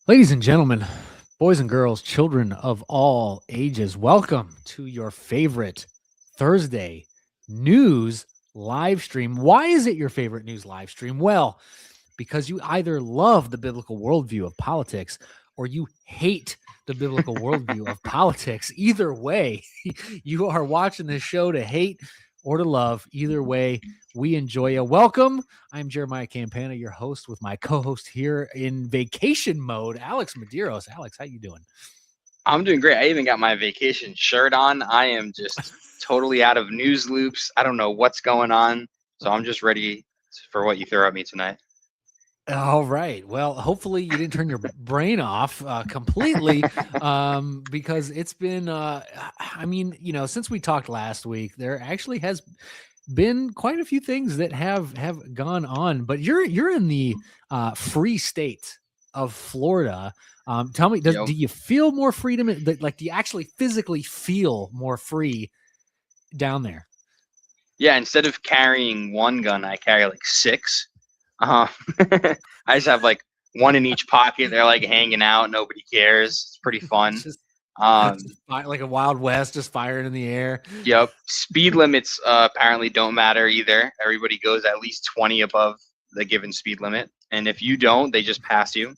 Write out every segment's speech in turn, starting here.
Ladies and gentlemen, boys and girls, children of all ages, welcome to your favorite Thursday news live stream. Why is it your favorite news live stream? Well, because you either love the biblical worldview of politics or you hate the biblical worldview of politics. Either way, you are watching this show to hate or to love. Either way, we enjoy you. Welcome. I'm Jeremiah Campana, your host, with my co-host here in vacation mode, Alex Medeiros. Alex, how you doing? I'm doing great. I even got my vacation shirt on. I am just totally out of news loops. I don't know what's going on, so I'm just ready for what you throw at me tonight. All right. Well, hopefully you didn't turn your brain off completely, because it's been. Since we talked last week, there actually has been quite a few things that have gone on. But you're in the free state of Florida. Tell me, do you feel more freedom? Like, do you actually physically feel more free down there? Yeah, instead of carrying one gun, I carry like six. Uh, I just have like one in each pocket. They're like hanging out. Nobody cares. It's pretty fun. Just Um, like a Wild West, just firing in the air. yep. Speed limits apparently don't matter either. Everybody goes at least 20 above the given speed limit, and if you don't, they just pass you.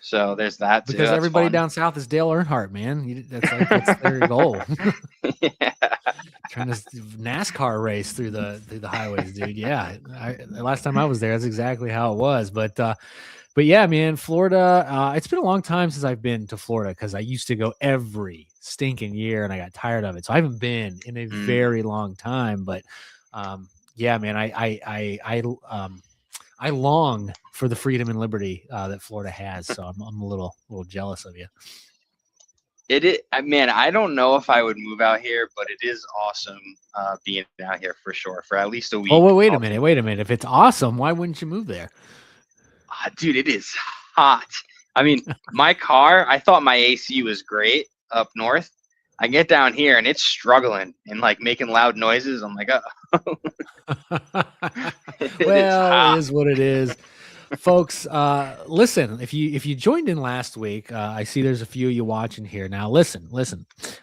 So there's that too. Because That's everybody fun. down south is Dale Earnhardt, man. That's their goal. Yeah. Trying to NASCAR race through the highways, dude. Yeah, the last time I was there, that's exactly how it was. But yeah, man, Florida. It's been a long time since I've been to Florida because I used to go every stinking year, and I got tired of it. So I haven't been in a very long time. But yeah, man, I long for the freedom and liberty that Florida has. So I'm a little jealous of you. Man, I don't know if I would move out here, but it is awesome being out here for sure for at least a week. Oh, well, wait a minute. If it's awesome, why wouldn't you move there? Dude, it is hot. I mean, my car, I thought my AC was great up north. I get down here and it's struggling and like making loud noises. I'm like, oh. Well, it is what it is. Folks, listen, if you joined in last week, I see there's a few of you watching here. Now listen.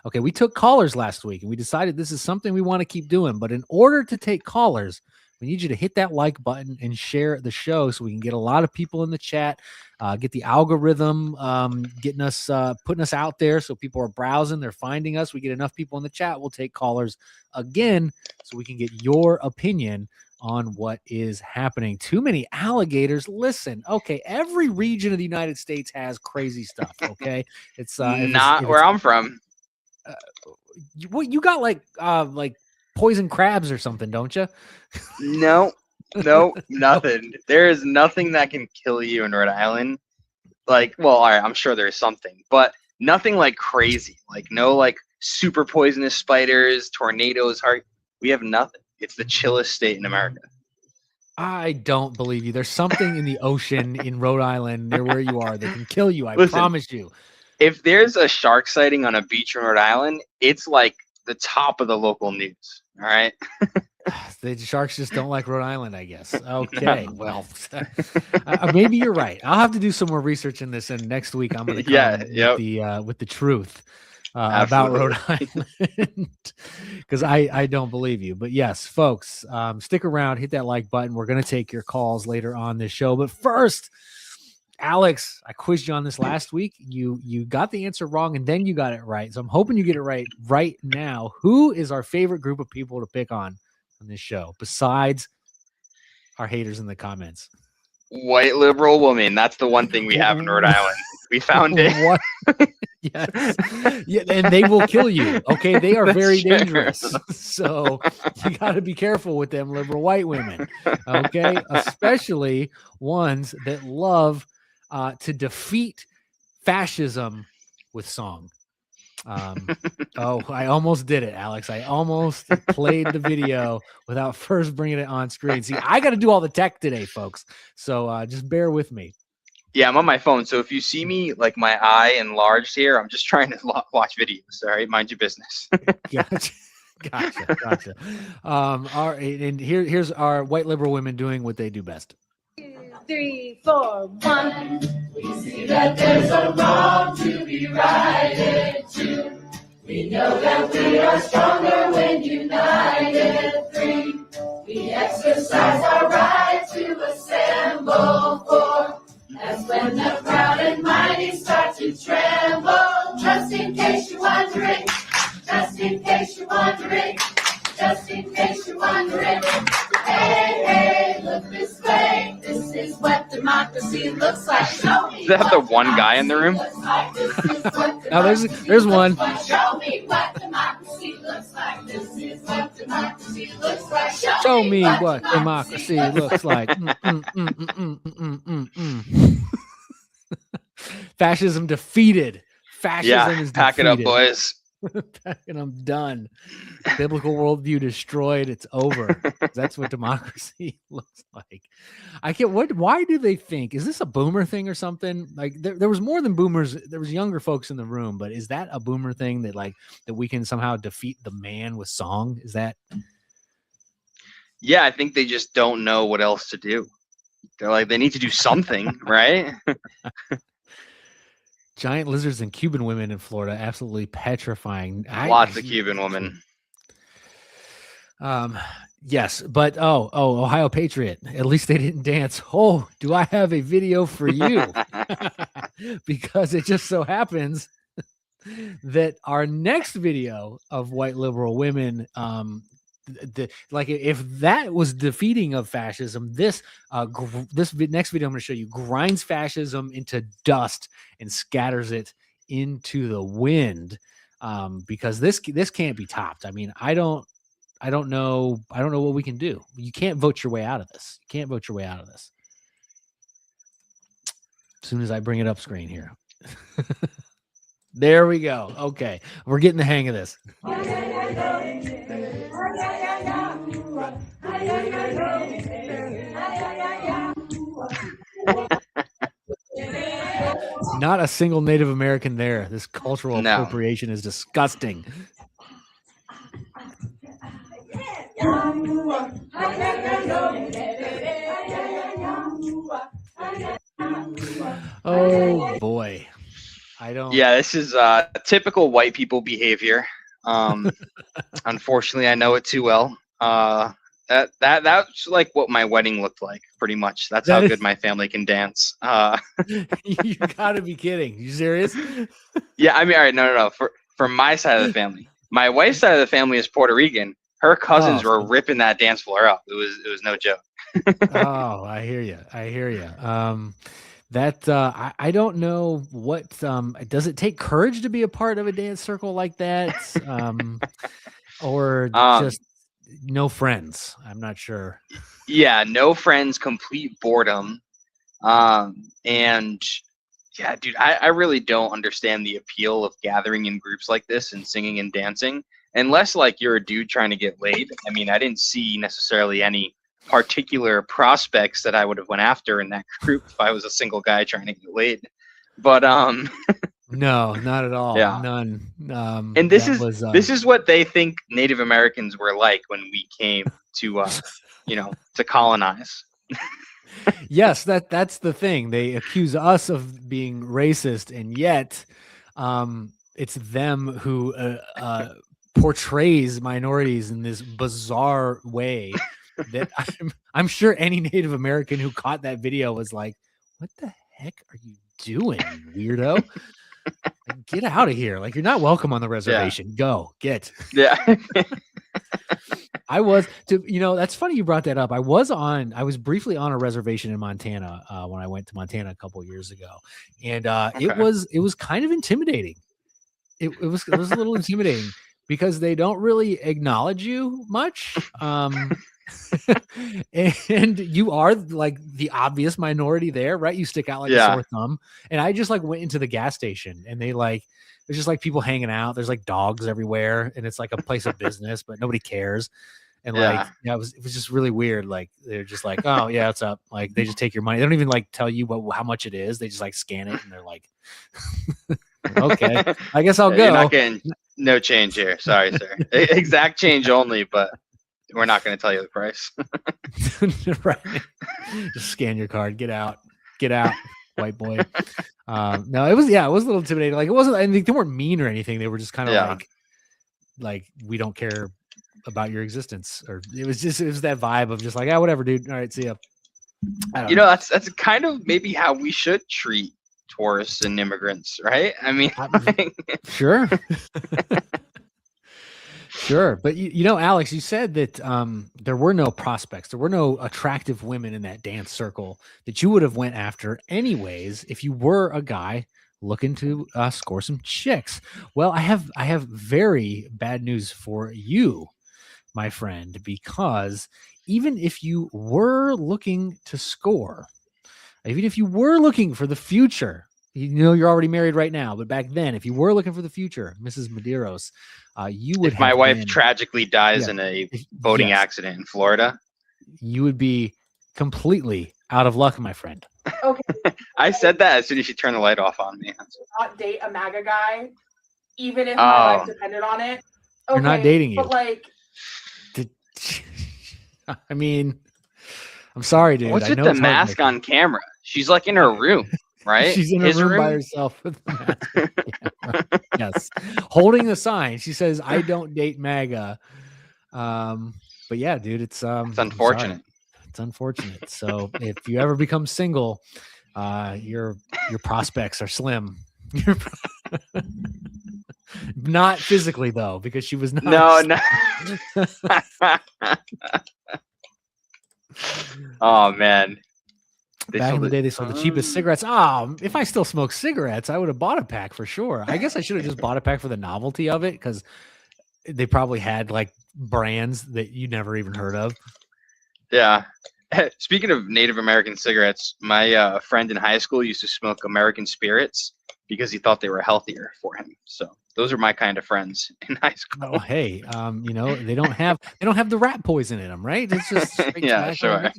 Okay, we took callers last week and we decided this is something we want to keep doing, but in order to take callers, we need you to hit that like button and share the show so we can get a lot of people in the chat, get the algorithm getting us, putting us out there so people are browsing, they're finding us. We get enough people in the chat, we'll take callers again so we can get your opinion on what is happening. Too many alligators. Listen, okay, every region of the United States has crazy stuff. Okay, it's not where I'm from. You got like poison crabs or something, don't you? No, nothing. There is nothing that can kill you in Rhode Island. Like, well, all right, I'm sure there's something, but nothing like crazy. Like, no, like super poisonous spiders, tornadoes. We have nothing. It's the chillest state in America. I don't believe you. There's something in the ocean in Rhode Island near where you are that can kill you. I Listen, promise you. If there's a shark sighting on a beach in Rhode Island, it's like the top of the local news. All right. The sharks just don't like Rhode Island, I guess. Okay, no. Well, maybe you're right. I'll have to do some more research in this, and next week I'm going to come with the truth about Rhode Island, because I don't believe you. But yes, folks, stick around, hit that like button. We're going to take your calls later on this show. But first, Alex, I quizzed you on this last week. You got the answer wrong, and then you got it right. So I'm hoping you get it right now. Who is our favorite group of people to pick on this show besides our haters in the comments? White liberal woman. That's the one thing we have in Rhode Island. We found it. Yes. Yeah, and they will kill you. Okay, they are very dangerous. So you got to be careful with them liberal white women. Okay, especially ones that love to defeat fascism with song. I almost did it, Alex. I almost played the video without first bringing it on screen. See, I got to do all the tech today, folks. So just bear with me. Yeah, I'm on my phone. So if you see me like my eye enlarged here, I'm just trying to watch videos. All right, mind your business. Gotcha. All right, and here's our white liberal women doing what they do best. 2, 3, 4, 1. We see that there's a wrong to be righted to. We know that we are stronger when united. 3. We exercise our right to assemble. 4. That's when the proud and mighty start to tremble. Just in case you're wondering. Just in case you're wondering. Just in case you're wondering. Hey, hey, look this way. This is what democracy looks like. Show me. Does that have the one guy in the room? Now there's one. Show me what democracy looks like. This is what democracy looks like. Show me what democracy looks like. Fascism defeated. Fascism is defeated. Pack it up, boys. And I'm done. Biblical worldview destroyed. It's over. That's what democracy looks like. I can't. Why do they think? Is this a boomer thing or something? Like there was more than boomers. There was younger folks in the room, but is that a boomer thing that that we can somehow defeat the man with song? Is that? Yeah, I think they just don't know what else to do. They're like, they need to do something, right? Giant lizards and Cuban women in Florida, absolutely petrifying. Lots of Cuban women. Yes, but Ohio Patriot. At least they didn't dance. Oh, do I have a video for you? Because it just so happens that our next video of white liberal women, if that was defeating of fascism, this next video I'm going to show you grinds fascism into dust and scatters it into the wind, because this can't be topped. I mean, I don't know what we can do. You can't vote your way out of this. You can't vote your way out of this. As soon as I bring it up screen here. There we go. Okay, we're getting the hang of this. Not a single Native American there. This cultural appropriation is disgusting. Oh boy. Yeah, this is typical white people behavior. Unfortunately, I know it too well. That's like what my wedding looked like, pretty much. That's how good my family can dance. You gotta be kidding. You serious? Yeah, I mean, all right, no. For my side of the family, my wife's side of the family is Puerto Rican. Her cousins were ripping that dance floor up. It was no joke. Oh, I hear you. I don't know what does it take courage to be a part of a dance circle like that, or just no friends? I'm not sure. Yeah, no friends, complete boredom, and yeah, dude, I really don't understand the appeal of gathering in groups like this and singing and dancing, unless like you're a dude trying to get laid. I mean, I didn't see necessarily any particular prospects that I would have went after in that group if I was a single guy trying to get laid. But no, not at all. Yeah. None. And this is what they think Native Americans were like when we came to to colonize. Yes, that's the thing. They accuse us of being racist, and yet it's them who portrays minorities in this bizarre way that I'm sure any Native American who caught that video was like, what the heck are you doing, weirdo? Get out of here. Like, you're not welcome on the reservation. Yeah. Go get. Yeah. That's funny you brought that up. I was briefly on a reservation in Montana when I went to Montana a couple of years ago. And it was kind of intimidating. It was a little intimidating because they don't really acknowledge you much. And you are like the obvious minority there, right? You stick out like a sore thumb. And I just like went into the gas station, and there's just like people hanging out. There's like dogs everywhere, and it's like a place of business, but nobody cares. And it was just really weird. Like, they're just like, oh yeah, what's up? Like, they just take your money. They don't even like tell you how much it is. They just like scan it, and they're like, okay, I guess I'll go. You're not getting no change here. Sorry, sir. Exact change only, but we're not going to tell you the price. Right. Just scan your card. Get out, white boy. No, it was a little intimidating. Like it wasn't. I think they weren't mean or anything. They were just kind of like we don't care about your existence, or it was that vibe of just like, whatever, dude. All right, see ya. You know, that's kind of maybe how we should treat tourists and immigrants, right? I mean, sure. Sure. But you know, Alex, you said that there were no prospects, there were no attractive women in that dance circle that you would have went after anyways if you were a guy looking to score some chicks. Well, I have very bad news for you, my friend, because even if you were looking to score, even if you were looking for the future, you know, you're already married right now, but back then, if you were looking for the future, Mrs. Medeiros, you would. If my wife tragically dies in a boating accident in Florida, you would be completely out of luck, my friend. Okay. I said that as soon as she turned the light off on me. Not date a MAGA guy, even if my life depended on it. Okay, you're not dating you. But like, I mean, I'm sorry, dude. What's with the mask on camera? She's like in her room, right? She's in her room by herself with the mask on camera. Yes, holding the sign. She says, "I don't date MAGA." But yeah, dude, it's unfortunate. It's unfortunate. So if you ever become single, your prospects are slim. Not physically though, because she was not. No. Oh man. Back in the day, they sold the cheapest cigarettes. If I still smoked cigarettes, I would have bought a pack for sure. I guess I should have just bought a pack for the novelty of it, because they probably had like brands that you never even heard of. Yeah. Speaking of Native American cigarettes, my friend in high school used to smoke American Spirits because he thought they were healthier for him. So those are my kind of friends in high school. Oh, hey, you know, they don't have the rat poison in them, right? It's just yeah, sure.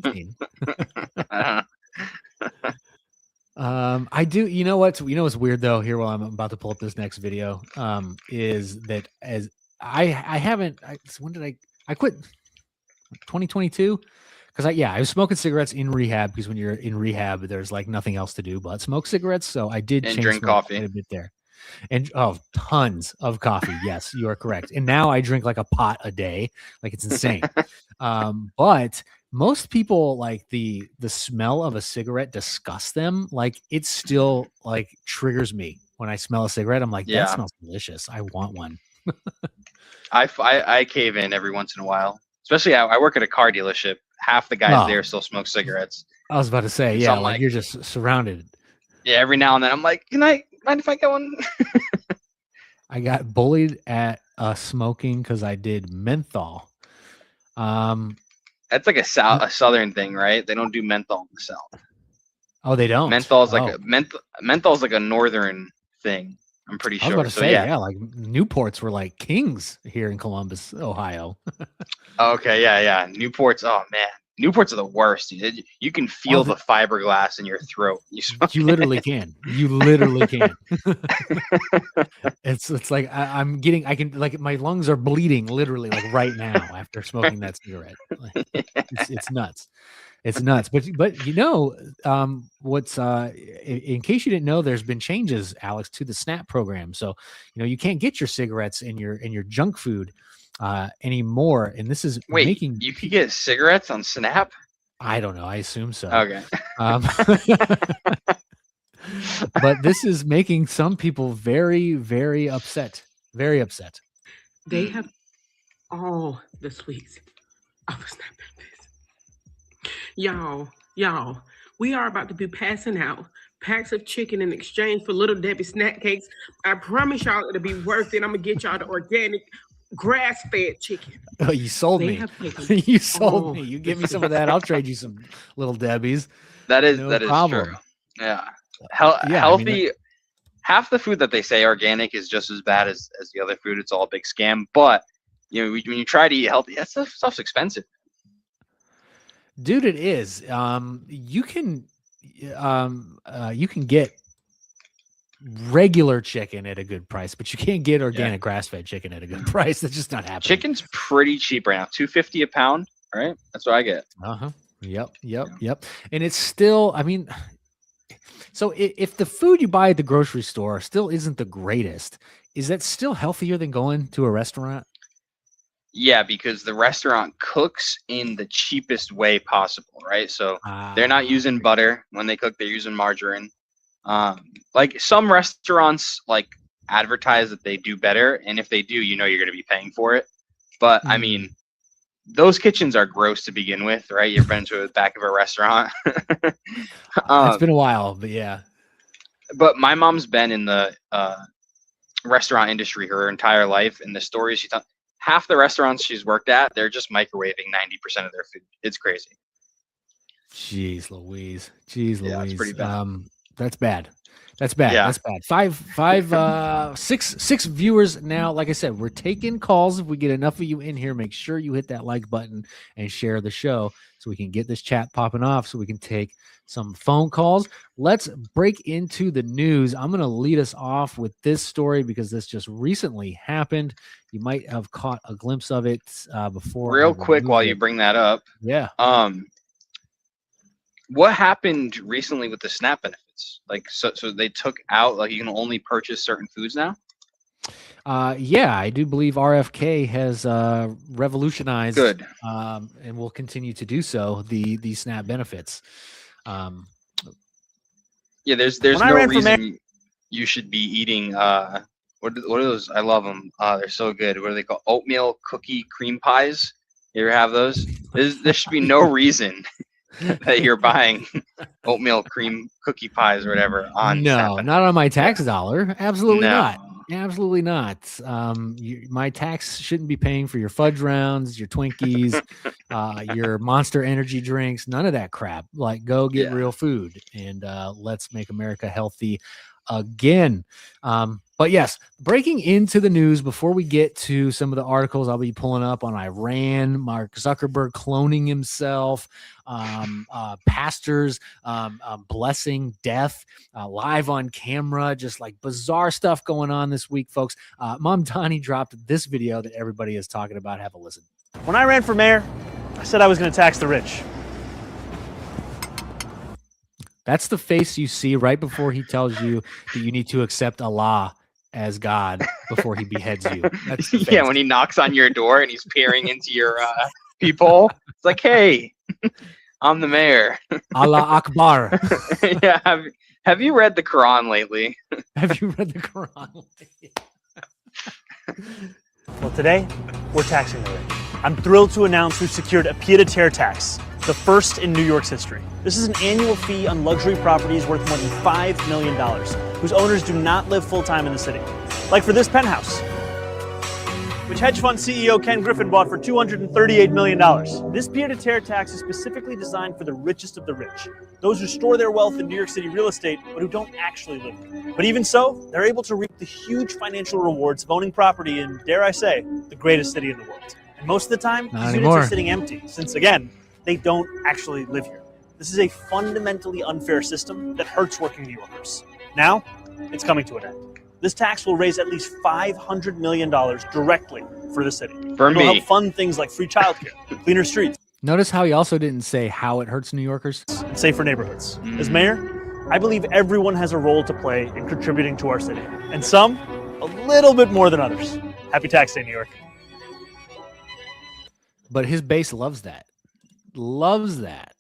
I do. You know what's weird though? Here, while I'm about to pull up this next video, is that as when did I quit? 2022. Because I was smoking cigarettes in rehab, because when you're in rehab, there's like nothing else to do but smoke cigarettes. So I did drink coffee a bit there, and tons of coffee. Yes, you are correct. And now I drink like a pot a day, like it's insane. But most people, like the smell of a cigarette disgusts them. Like it still like triggers me when I smell a cigarette. I'm like, that smells delicious. I want one. I cave in every once in a while. Especially I work at a car dealership. Half the guys there still smoke cigarettes. I was about to say, so like you're just surrounded. Yeah, every now and then I'm like, can I mind if I get one? I got bullied at smoking because I did menthol. That's like a southern thing, right? They don't do menthol in the South. Oh, they don't. Menthol is like menthol is like a northern thing. I'm pretty sure. I was about to say, like Newports were like kings here in Columbus, Ohio. Okay, yeah. Newports, oh man. Newports are the worst, dude. You can feel the fiberglass in your throat. You literally can. You literally can. It's like I can like my lungs are bleeding literally like right now after smoking that cigarette. Like, it's nuts. It's nuts. But you know, what's in case you didn't know, there's been changes, Alex, to the SNAP program. So, you know, you can't get your cigarettes and your junk food anymore. And this is making you can get cigarettes on SNAP? I don't know. I assume so. Okay. But this is making some people very, very upset. Very upset. They have all the sweets of a SNAP benefits. Y'all, we are about to be passing out packs of chicken in exchange for Little Debbie snack cakes. I promise y'all it'll be worth it. I'm gonna get y'all the organic grass-fed chicken. Oh, you sold me. You sold me. You give me some of that, I'll trade you some Little Debbie's. That is true. Yeah. Healthy. I mean, half the food that they say organic is just as bad as the other food. It's all a big scam. But you know, when you try to eat healthy, that stuff's expensive. Dude, it is. You can get regular chicken at a good price, but you can't get organic grass-fed chicken at a good price. That's just not happening. Chicken's pretty cheap right now, $2.50 a pound. Right, that's what I get. Yep. And it's still, I mean, so if the food you buy at the grocery store still isn't the greatest, is that still healthier than going to a restaurant? Yeah, because the restaurant cooks in the cheapest way possible, right? So they're not using butter when they cook; they're using margarine. Like some restaurants, like advertise that they do better, and if they do, you know you're going to be paying for it. But I mean, those kitchens are gross to begin with, right? You've been to the back of a restaurant. It's been a while, but yeah. But my mom's been in the restaurant industry her entire life, and the stories she tells. Half the restaurants she's worked at, they're just microwaving 90% of their food. It's crazy. Jeez Louise. Yeah, it's pretty bad. That's bad. Yeah. That's bad. Six viewers now. Like I said, we're taking calls. If we get enough of you in here, make sure you hit that like button and share the show so we can get this chat popping off so we can take some phone calls. Let's break into the news. I'm going to lead us off with this story because this just recently happened. You might have caught a glimpse of it before. Real quick, while you bring that up. Yeah. What happened recently with the SNAP benefits? Like, so they took out, like, you can only purchase certain foods now? Yeah, I do believe RFK has revolutionized. Good. And will continue to do so, the SNAP benefits. Yeah, there's no reason you should be eating what are those? I love them. They're so good. What are they called? Oatmeal cookie cream pies. You ever have those? There should be no reason that you're buying oatmeal cream cookie pies or whatever on SNAP. Not on my tax dollar. Absolutely not. Absolutely not. My tax shouldn't be paying for your fudge rounds, your Twinkies, your Monster energy drinks, none of that crap. Like, go get real food and let's make America healthy again. But yes, breaking into the news before we get to some of the articles I'll be pulling up on Iran, Mark Zuckerberg cloning himself, pastors blessing death live on camera, just like bizarre stuff going on this week, folks. Mom Donnie dropped this video that everybody is talking about. Have a listen. When I ran for mayor, I said I was going to tax the rich. That's the face you see right before he tells you that you need to accept Allah as God before he beheads you. That's the face. Yeah, when he knocks on your door and he's peering into your peephole, it's like, hey, I'm the mayor. Allah Akbar. Yeah. Have you read the Quran lately? Have you read the Quran lately? Well, today, we're taxing the rich. I'm thrilled to announce we've secured a pied-à-terre tax, the first in New York's history. This is an annual fee on luxury properties worth more than $5 million, whose owners do not live full-time in the city. Like for this penthouse, which hedge fund CEO Ken Griffin bought for $238 million. This pied-à-terre tax is specifically designed for the richest of the rich, those who store their wealth in New York City real estate, but who don't actually live there. But even so, they're able to reap the huge financial rewards of owning property in, dare I say, the greatest city in the world. And most of the time, these units are sitting empty, since again, they don't actually live here. This is a fundamentally unfair system that hurts working New Yorkers. Now, it's coming to an end. This tax will raise at least $500 million directly for the city. For me. It'll help fund things like free childcare, cleaner streets. Notice how he also didn't say how it hurts New Yorkers. And safer neighborhoods. As mayor, I believe everyone has a role to play in contributing to our city. And some, a little bit more than others. Happy Tax Day, New York. But his base loves that. Loves that.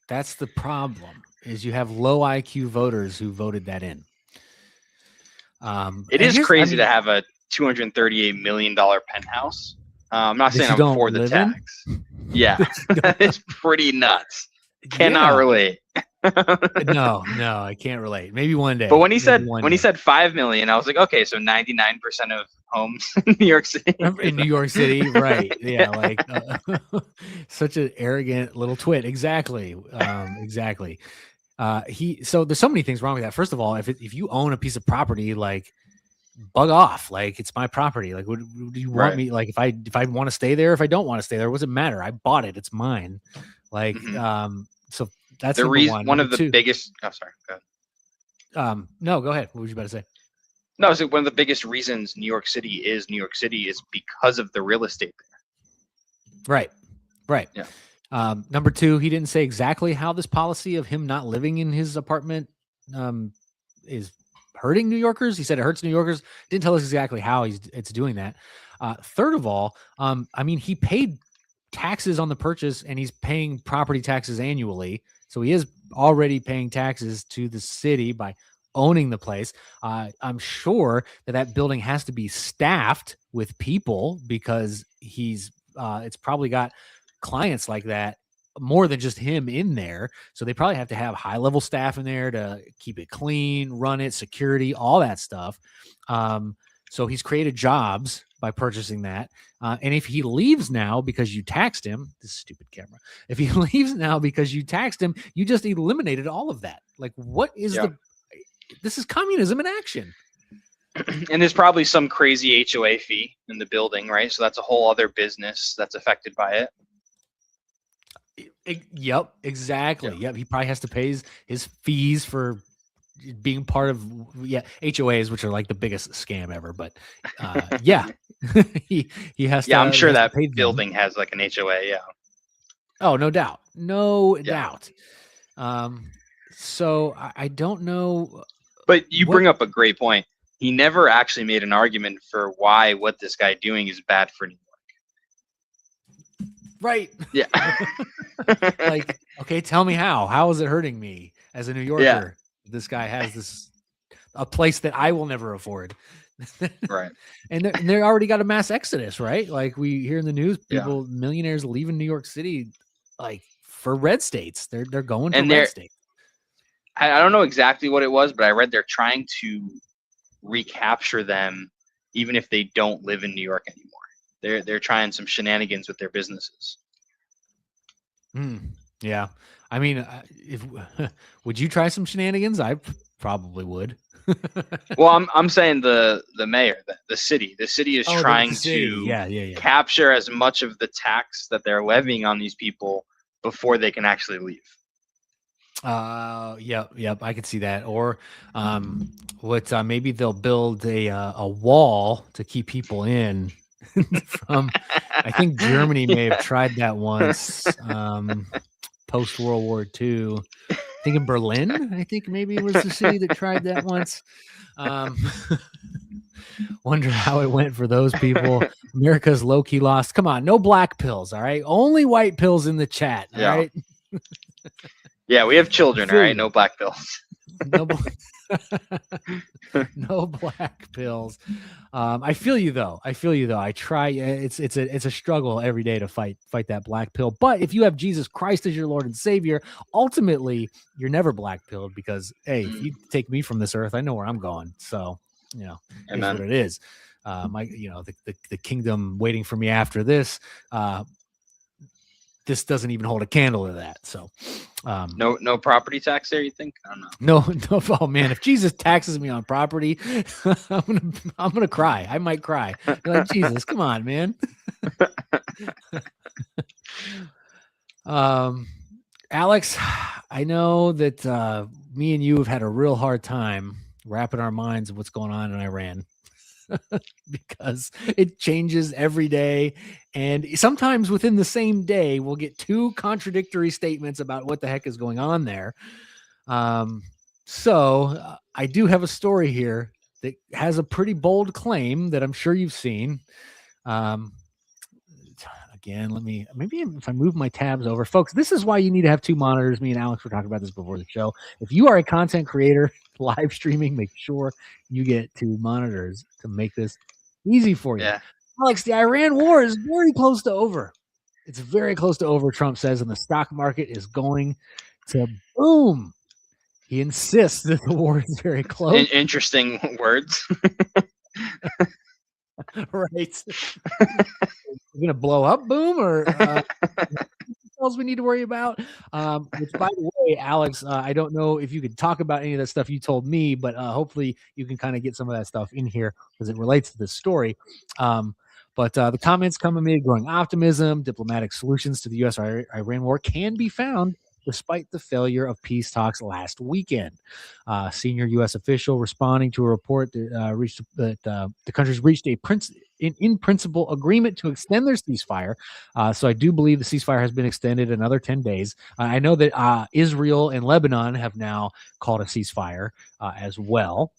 That's the problem, is you have low IQ voters who voted that in. It is crazy to have a $238 million penthouse. I'm not saying I'm for the tax. Yeah, it's pretty nuts. Cannot relate. No, I can't relate. Maybe one day. But when he said $5 million, I was like, okay, so 99% of homes in New York City. In New York City, right? Yeah, like such an arrogant little twit. Exactly, exactly. So there's so many things wrong with that. First of all, if you own a piece of property, like, bug off. Like, it's my property. Like, what do you want me? Like, if I want to stay there, if I don't want to stay there, what does it matter? I bought it. It's mine. Like, so that's the reason. one. One of the two, biggest. Oh, sorry. Go ahead. No, go ahead. What was you about to say? No, so one of the biggest reasons New York City is because of the real estate there. Right. Yeah. Number two, he didn't say exactly how this policy of him not living in his apartment is hurting New Yorkers. He said it hurts New Yorkers. Didn't tell us exactly how it's doing that. Third of all, I mean, he paid taxes on the purchase and he's paying property taxes annually. So he is already paying taxes to the city by owning the place. I'm sure that building has to be staffed with people because it's probably got clients like that more than just him in there. So they probably have to have high level staff in there to keep it clean, run it, security, all that stuff. So he's created jobs by purchasing that. And if he leaves now because you taxed him, this stupid camera, if he leaves now because you taxed him, you just eliminated all of that. Like, what is this is communism in action. And there's probably some crazy HOA fee in the building, right? So that's a whole other business that's affected by it. Yep, exactly. Yep, he probably has to pay his fees for being part of HOAs, which are like the biggest scam ever. But he has to. Yeah, I'm sure that building has like an HOA. Yeah. Oh, no doubt, doubt. So I don't know. But you bring up a great point. He never actually made an argument for why what this guy doing is bad for New York. Right. Yeah. Like, okay, tell me how. How is it hurting me as a New Yorker? Yeah. This guy has a place that I will never afford. Right. And they already got a mass exodus, right? Like we hear in the news, millionaires leaving New York City, like for red states. They're going to red states. I don't know exactly what it was, but I read they're trying to recapture them, even if they don't live in New York anymore. They're trying some shenanigans with their businesses. Yeah, I mean, would you try some shenanigans? I probably would. Well, I'm saying the mayor, the city is trying to capture as much of the tax that they're levying on these people before they can actually leave. Yep, I could see that. Or maybe they'll build a wall to keep people in. From I think Germany may have tried that once post World War II. I think in Berlin, I think maybe it was the city that tried that once. Wonder how it went for those people. America's low-key lost. Come on, no black pills, all right? Only white pills in the chat, all right? Yeah, we have children, all right? No black pills. No black pills. I feel you though. I try. It's a struggle every day to fight that black pill. But if you have Jesus Christ as your Lord and Savior, ultimately you're never black pilled because hey, if you take me from this earth, I know where I'm going. So it's what it is. The kingdom waiting for me after this. This doesn't even hold a candle to that. So no property tax there, you think? I don't know. No. Oh man, if Jesus taxes me on property, I'm gonna cry. I might cry. You're like, Jesus, come on, man. Alex, I know that me and you have had a real hard time wrapping our minds of what's going on in Iran. Because it changes every day, and sometimes within the same day we'll get two contradictory statements about what the heck is going on there. So I do have a story here that has a pretty bold claim that I'm sure you've seen. Again, maybe if I move my tabs over, folks, this is why you need to have two monitors. Me and Alex were talking about this before the show. If you are a content creator live streaming, make sure you get two monitors to make this easy for you. Yeah. Alex, the Iran war is very close to over. It's very close to over, Trump says, and the stock market is going to boom. He insists that the war is very close. Interesting words. Right. We're gonna blow up, boom, or else we need to worry about. Which, by the way, Alex, I don't know if you could talk about any of that stuff you told me, but hopefully you can kind of get some of that stuff in here because it relates to this story. But the comments come amid growing optimism. Diplomatic solutions to the U.S.-Iran war can be found despite the failure of peace talks last weekend. Senior U.S. official responding to a report that the countries reached a in principle agreement to extend their ceasefire. So I do believe the ceasefire has been extended another 10 days. I know that Israel and Lebanon have now called a ceasefire as well.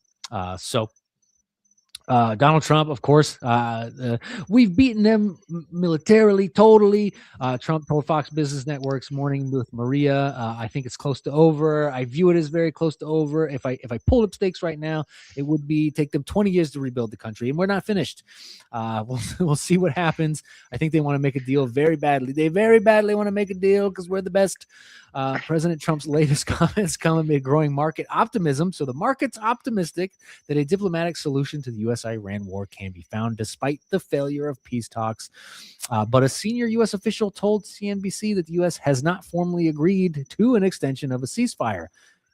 Donald Trump, of course, we've beaten them militarily, totally. Trump told Fox Business Network's Morning with Maria, I think it's close to over. I view it as very close to over. If I pulled up stakes right now, it would take them 20 years to rebuild the country, and we're not finished. We'll see what happens. I think they want to make a deal very badly. They very badly want to make a deal because we're the best. President Trump's latest comments come amid growing market optimism. So the market's optimistic that a diplomatic solution to the U.S.-Iran war can be found despite the failure of peace talks. But a senior U.S. official told CNBC that the U.S. has not formally agreed to an extension of a ceasefire.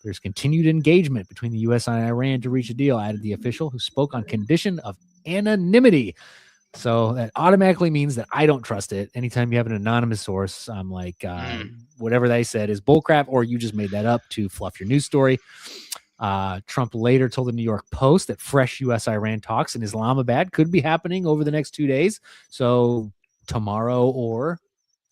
There's continued engagement between the U.S. and Iran to reach a deal, added the official, who spoke on condition of anonymity. So that automatically means that I don't trust it. Anytime you have an anonymous source, I'm like, whatever they said is bullcrap, or you just made that up to fluff your news story. Trump later told the New York Post that fresh U.S.-Iran talks in Islamabad could be happening over the next 2 days. So tomorrow or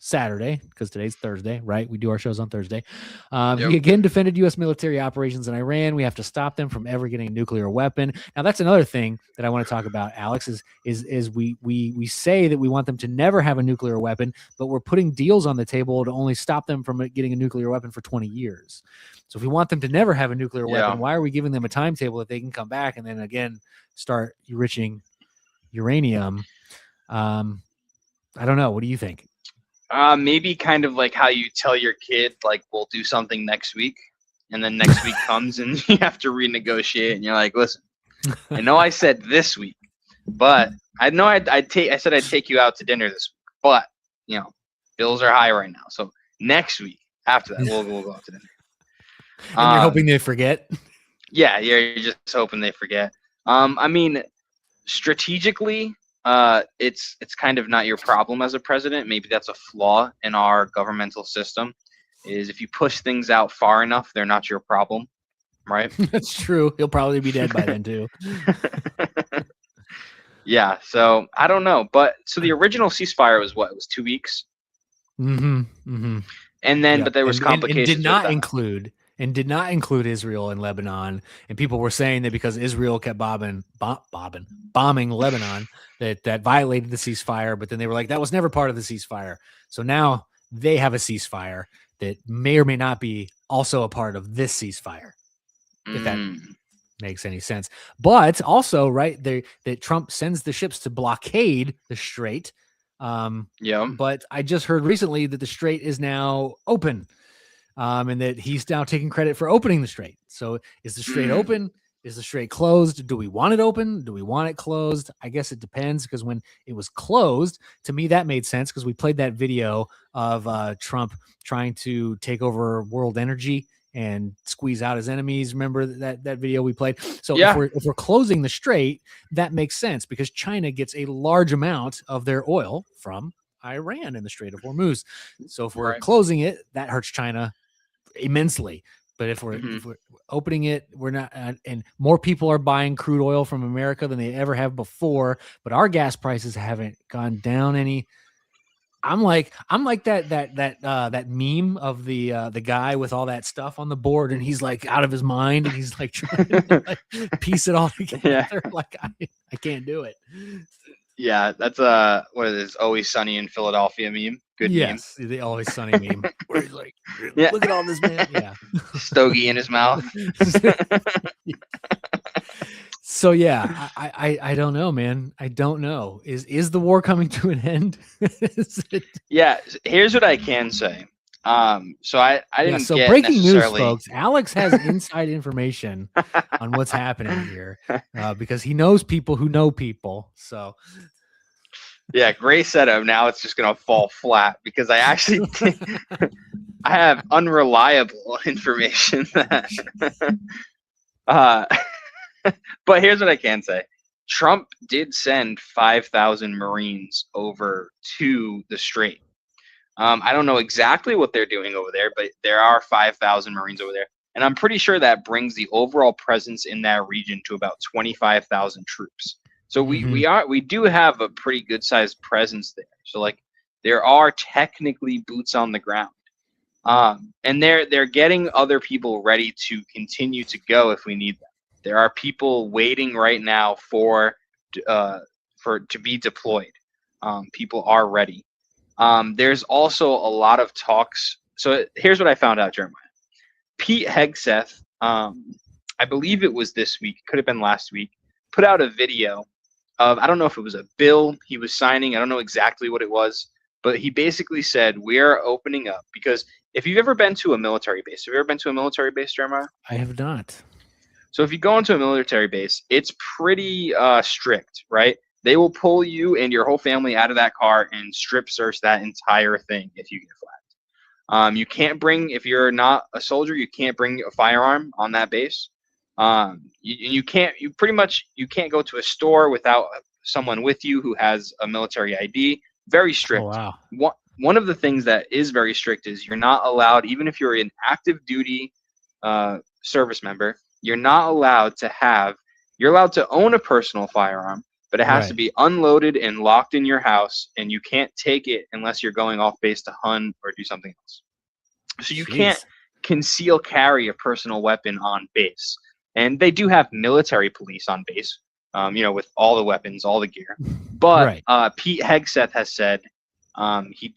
Saturday, because today's Thursday, right? We do our shows on Thursday. He again defended U.S. military operations in Iran. We have to stop them from ever getting a nuclear weapon. Now, that's another thing that I want to talk about, Alex, is we say that we want them to never have a nuclear weapon, but we're putting deals on the table to only stop them from getting a nuclear weapon for 20 years. So if we want them to never have a nuclear weapon, why are we giving them a timetable that they can come back and then again start enriching uranium? I don't know. What do you think? Maybe kind of like how you tell your kid, like, we'll do something next week, and then next week comes and you have to renegotiate, and you're like, listen, I know I said this week, but I know I said I'd take you out to dinner this week, but bills are high right now, so next week after that we'll go out to dinner. And you're hoping they forget? Yeah, you're just hoping they forget. I mean, strategically, it's kind of not your problem as a president. Maybe that's a flaw in our governmental system, is if you push things out far enough, they're not your problem, right? That's true. He'll probably be dead by then too. Yeah, so I don't know. But so the original ceasefire was what? It was 2 weeks? Mm-hmm. Mm-hmm. And then, but there was complications. And did not include Israel and Lebanon. And people were saying that because Israel kept bombing Lebanon, that violated the ceasefire. But then they were like, that was never part of the ceasefire. So now they have a ceasefire that may or may not be also a part of this ceasefire, if that makes any sense. But also, right, that Trump sends the ships to blockade the strait. But I just heard recently that the strait is now open. And that he's now taking credit for opening the strait. So is the strait open? Is the strait closed? Do we want it open? Do we want it closed? I guess it depends, because when it was closed, to me, that made sense, because we played that video of Trump trying to take over world energy and squeeze out his enemies. Remember that video we played? So if we're closing the strait, that makes sense, because China gets a large amount of their oil from Iran in the Strait of Hormuz. So if we're closing it, that hurts China immensely. But if we're opening it, we're not, and more people are buying crude oil from America than they ever have before, but our gas prices haven't gone down any. I'm like that meme of the guy with all that stuff on the board, and he's like out of his mind, and he's like trying to like piece it all together. Like I can't do it. Yeah, that's what is this, Always Sunny in Philadelphia meme? Good meme. The Always Sunny meme. Where he's like, look at all this, man. Yeah. Stogie in his mouth. So yeah, I don't know, man. I don't know. Is the war coming to an end? Yeah, here's what I can say. So I didn't so get breaking news, necessarily... folks. Alex has inside information on what's happening here, because he knows people who know people. So yeah, great setup. Now it's just gonna fall flat, because I actually I have unreliable information that but here's what I can say. Trump did send 5,000 Marines over to the strait. I don't know exactly what they're doing over there, but there are 5,000 Marines over there. And I'm pretty sure that brings the overall presence in that region to about 25,000 troops. So we do have a pretty good sized presence there. So like there are technically boots on the ground. And they're getting other people ready to continue to go if we need them. There are people waiting right now for to be deployed. People are ready. There's also a lot of talks. So here's what I found out, Jeremiah. Pete Hegseth, I believe it was this week, could have been last week, put out a video of, I don't know if it was a bill he was signing. I don't know exactly what it was, but he basically said, we're opening up. Because if you've ever been to a military base, have you ever been to a military base, Jeremiah? I have not. So if you go into a military base, it's pretty strict, right? They will pull you and your whole family out of that car and strip search that entire thing if you get flagged. You can't bring, if you're not a soldier, you can't bring a firearm on that base. You can't go to a store without someone with you who has a military ID. Very strict. Oh, wow. One of the things that is very strict is you're not allowed, even if you're an active duty service member, you're allowed to own a personal firearm, but it has to be unloaded and locked in your house, and you can't take it unless you're going off base to hunt or do something else. So you can't conceal carry a personal weapon on base. And they do have military police on base, with all the weapons, all the gear. But Pete Hegseth has said he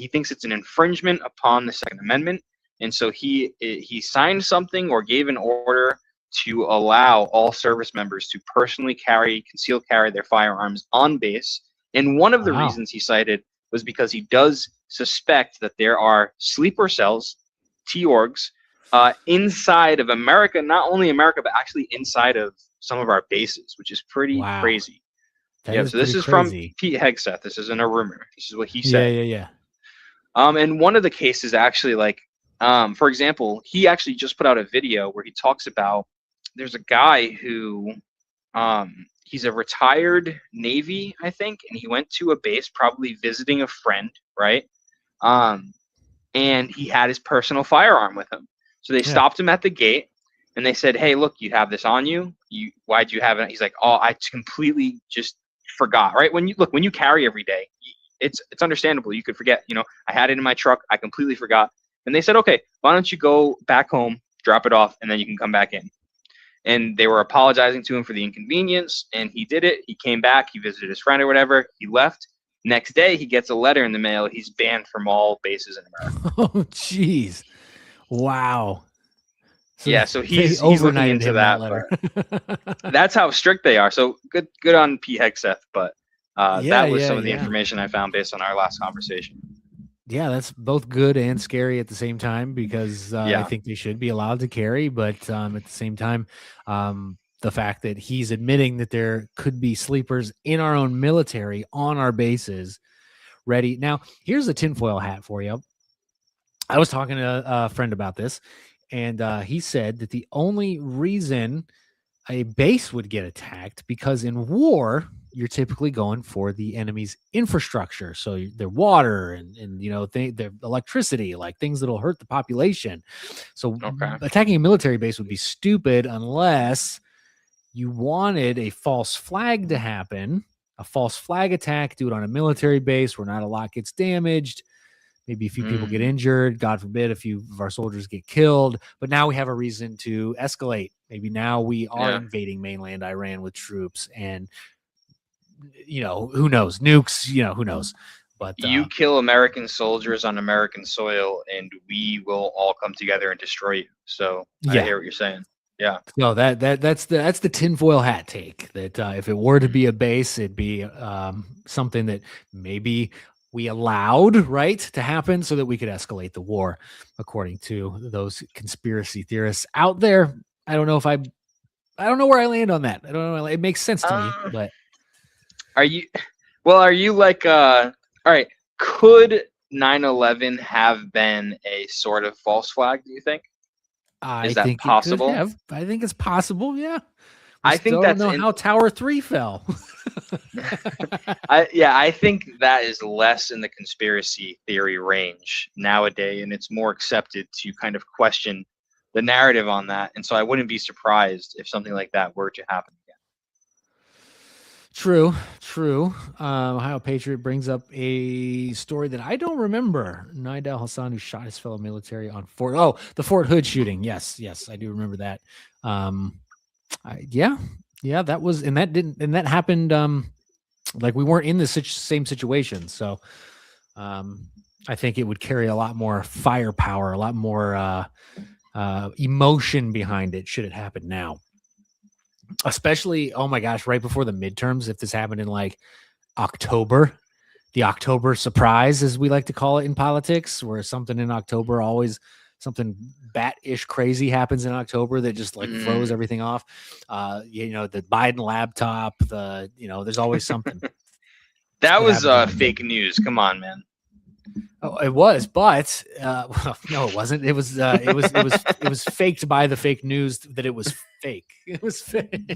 thinks it's an infringement upon the Second Amendment. And so he signed something or gave an order to allow all service members to personally conceal carry their firearms on base. And one of the reasons he cited was because he does suspect that there are sleeper cells, T-orgs, inside of America, not only America, but actually inside of some of our bases, which is pretty crazy. So this is from Pete Hegseth. This isn't a rumor. This is what he said. Yeah. And one of the cases actually, for example, he actually just put out a video where he talks about there's a guy who he's a retired Navy, I think, and he went to a base probably visiting a friend, right? And he had his personal firearm with him. So they stopped him at the gate and they said, "Hey, look, you have this on you. Why'd you have it?" He's like, "Oh, I completely just forgot." Right? When you carry every day, it's understandable. You could forget. I had it in my truck. I completely forgot. And they said, "Okay, why don't you go back home, drop it off, and then you can come back in." And they were apologizing to him for the inconvenience, and he did it. He came back. He visited his friend or whatever. He left. Next day, he gets a letter in the mail. He's banned from all bases in America. Oh, jeez. Wow. So he's looking into that. That's how strict they are. So good on Pete Hegseth, but that was some of the information I found based on our last conversation. Yeah, that's both good and scary at the same time because I think they should be allowed to carry, but at the same time, the fact that he's admitting that there could be sleepers in our own military on our bases ready. Now, here's a tinfoil hat for you. I was talking to a friend about this, and he said that the only reason a base would get attacked because in war, you're typically going for the enemy's infrastructure. So their water and their electricity, like things that'll hurt the population. So attacking a military base would be stupid unless you wanted a false flag to happen, a false flag attack, do it on a military base where not a lot gets damaged. Maybe a few people get injured. God forbid, a few of our soldiers get killed. But now we have a reason to escalate. Maybe now we are invading mainland Iran with troops and, who knows? Nukes, who knows? But you kill American soldiers on American soil and we will all come together and destroy you. So I hear what you're saying. Yeah. No, that's the tinfoil hat take that if it were to be a base, it'd be something that maybe we allowed to happen so that we could escalate the war, according to those conspiracy theorists out there. I don't know where I land on that. I don't know. It makes sense to me, but are you like, all right, could 9/11 have been a sort of false flag, do you think? I Is that think possible? I think it's possible. Yeah. I think Still that's don't know how Tower 3 fell. I think that is less in the conspiracy theory range nowadays, and it's more accepted to kind of question the narrative on that. And so I wouldn't be surprised if something like that were to happen again. True. Ohio Patriot brings up a story that I don't remember. Nidal Hassan, who shot his fellow military on the Fort Hood shooting. Yes, I do remember that. That was, and that happened. Like we weren't in the same situation, so I think it would carry a lot more firepower, a lot more emotion behind it should it happen now. Especially, oh my gosh, right before the midterms, if this happened in like October, the October surprise, as we like to call it in politics, where something in October always something bat-ish crazy happens in October that just like throws everything off. The Biden laptop, there's always something. That was fake news. Come on, man. Oh, it was, but no, it wasn't. It was faked by the fake news that it was fake. It was fake.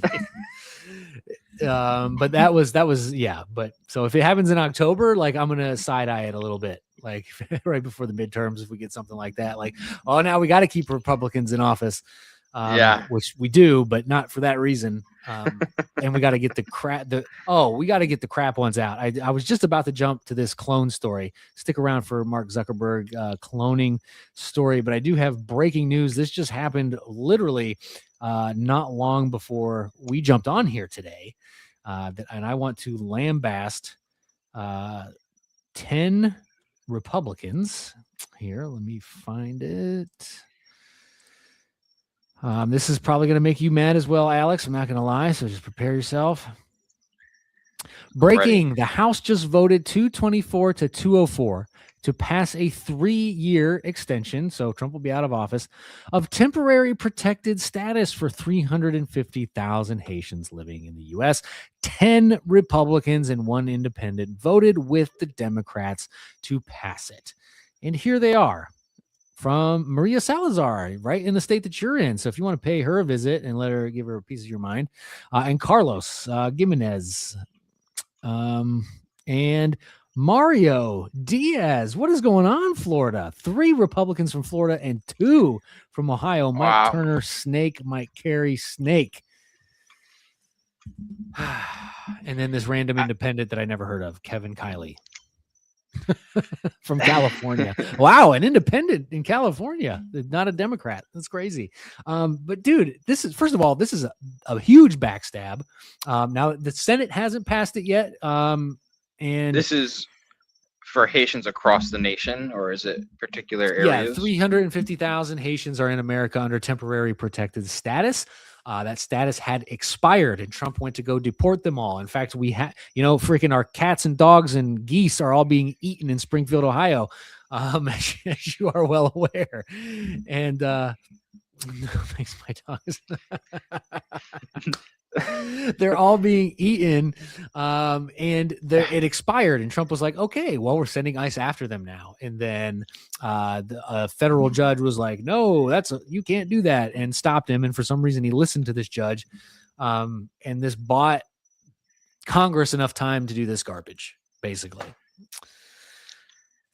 But that was yeah. But so if it happens in October, like I'm gonna side eye it a little bit, like right before the midterms, if we get something like that, like now we got to keep Republicans in office. Which we do, but not for that reason. And we got to get the crap ones out. I was just about to jump to this clone story. Stick around for Mark Zuckerberg cloning story, but I do have breaking news. This just happened literally not long before we jumped on here today. And I want to lambast 10 Republicans. Here, let me find it. This is probably going to make you mad as well, Alex. I'm not going to lie, so just prepare yourself. Breaking, the House just voted 224 to 204 to pass a 3-year extension, so Trump will be out of office, of temporary protected status for 350,000 Haitians living in the U.S. 10 Republicans and 1 independent voted with the Democrats to pass it. And here they are. From Maria Salazar, right in the state that you're in. So if you want to pay her a visit and give her a piece of your mind, and Carlos Gimenez, and Mario Diaz. What is going on, Florida? 3 Republicans from Florida and 2 from Ohio. Mike Turner, Snake. Mike Carey, Snake. And then this random independent that I never heard of, Kevin Kiley. From California. Wow, an independent in California, not a Democrat. That's crazy. But dude, this is a huge backstab. Now the Senate hasn't passed it yet. And this is for Haitians across the nation, or is it particular areas? Yeah, 350,000 Haitians are in America under temporary protected status. That status had expired, and Trump went to go deport them all. In fact, we had, freaking our cats and dogs and geese are all being eaten in Springfield, Ohio, as you are well aware. And thanks, my dogs. They're all being eaten, and it expired. And Trump was like, "Okay, well, we're sending ICE after them now." And then the federal judge was like, "No, you can't do that," and stopped him. And for some reason, he listened to this judge, and this bought Congress enough time to do this garbage, basically.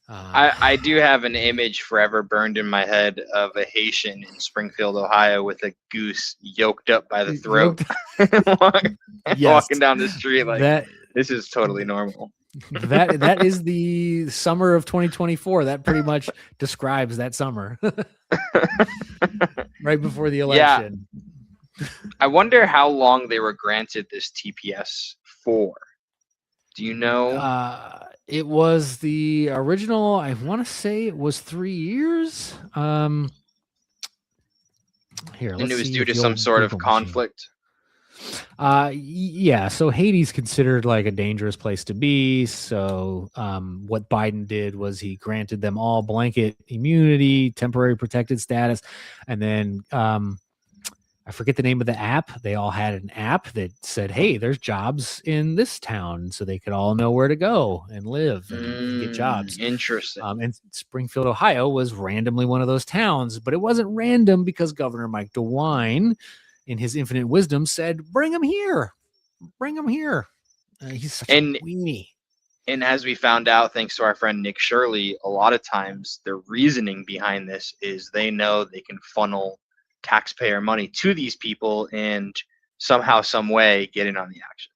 I do have an image forever burned in my head of a Haitian in Springfield, Ohio, with a goose yoked up by the throat, walking down the street like this is totally normal. That is the summer of 2024. That pretty much describes that summer, right before the election. Yeah. I wonder how long they were granted this TPS for. Do you know? It was the original, I want to say it was 3 years. Here, and it was due to some sort of conflict. Yeah, so Haiti's considered like a dangerous place to be. So what Biden did was he granted them all blanket immunity, temporary protected status, and then I forget the name of the app. They all had an app that said, "Hey, there's jobs in this town," so they could all know where to go and live and get jobs. Interesting. And Springfield, Ohio was randomly one of those towns, but it wasn't random because Governor Mike DeWine in his infinite wisdom, said, "Bring him here, bring him here." He's such a weenie. And as we found out, thanks to our friend Nick Shirley, a lot of times the reasoning behind this is they know they can funnel taxpayer money to these people and somehow, some way get in on the action.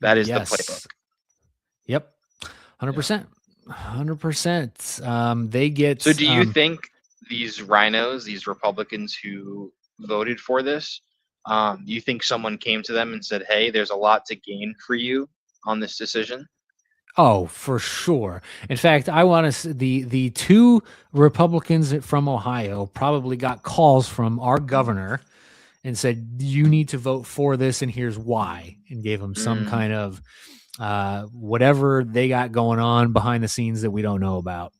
That is the playbook. Yep. 100%. 100%. They get. So do you think these rhinos, these Republicans who voted for this, you think someone came to them and said, "Hey, there's a lot to gain for you on this decision"? Oh, for sure. In fact, I want to the two Republicans from Ohio probably got calls from our governor and said, "You need to vote for this, and here's why," and gave them some kind of whatever they got going on behind the scenes that we don't know about.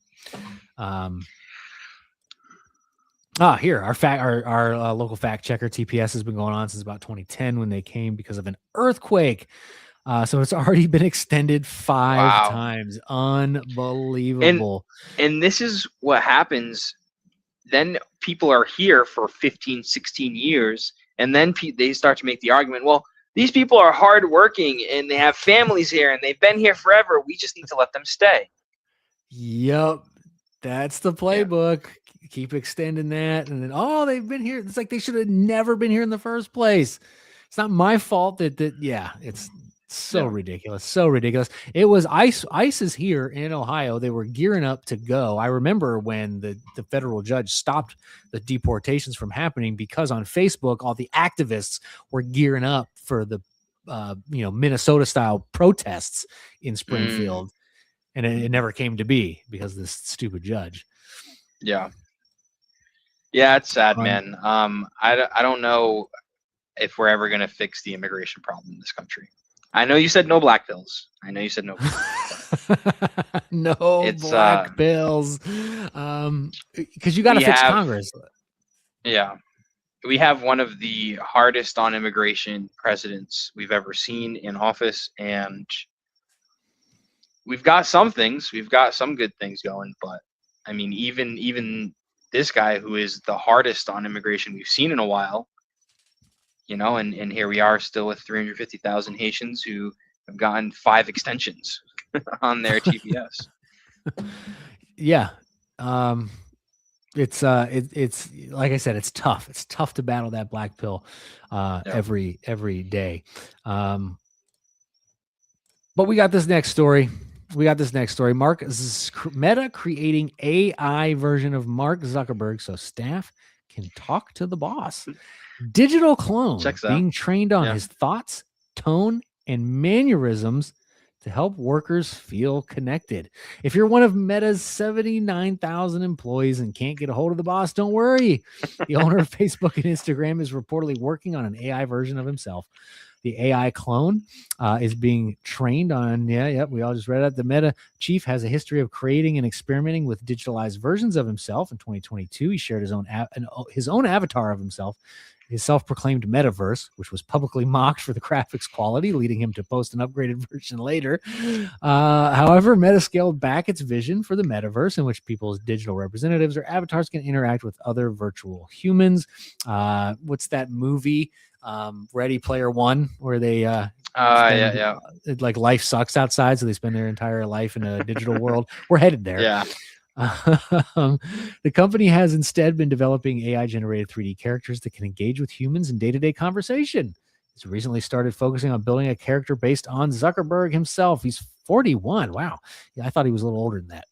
Here, our local fact checker TPS has been going on since about 2010 when they came because of an earthquake. So it's already been extended 5 times. Unbelievable. And this is what happens. Then people are here for 15, 16 years. And then they start to make the argument, well, these people are hardworking and they have families here and they've been here forever. We just need to let them stay. Yep. That's the playbook. Yeah. Keep extending that. And then, they've been here. It's like they should have never been here in the first place. It's not my fault it's so ridiculous. So ridiculous. It was ICE is here in Ohio. They were gearing up to go. I remember when the federal judge stopped the deportations from happening because on Facebook, all the activists were gearing up for the, Minnesota style protests in Springfield. And it never came to be because of this stupid judge. Yeah. Yeah. It's sad, man. I don't know if we're ever going to fix the immigration problem in this country. I know you said no black pills. No black pills. Because you got to fix Congress. Yeah. We have one of the hardest on immigration presidents we've ever seen in office. And we've got some things. We've got some good things going. But, I mean, even this guy who is the hardest on immigration we've seen in a while, and here we are still with 350,000 Haitians who have gotten 5 extensions on their TPS. Yeah. It's like I said, it's tough. It's tough to battle that black pill every day. But we got this next story. Meta creating AI version of Mark Zuckerberg so staff can talk to the boss. Digital clone being trained on his thoughts, tone, and mannerisms to help workers feel connected. If you're one of Meta's 79,000 employees and can't get a hold of the boss, don't worry. The owner of Facebook and Instagram is reportedly working on an AI version of himself. The AI clone is being trained on, we all just read it. The Meta chief has a history of creating and experimenting with digitalized versions of himself. In 2022, he shared his own avatar of himself, his self-proclaimed metaverse, which was publicly mocked for the graphics quality, leading him to post an upgraded version later. However, Meta scaled back its vision for the metaverse, in which people's digital representatives or avatars can interact with other virtual humans. What's that movie? Ready Player One, where they like life sucks outside, so they spend their entire life in a digital world. We're headed there. Yeah. The company has instead been developing AI generated 3D characters that can engage with humans in day-to-day conversation. It's recently started focusing on building a character based on Zuckerberg himself. He's 41. Wow. Yeah, I thought he was a little older than that.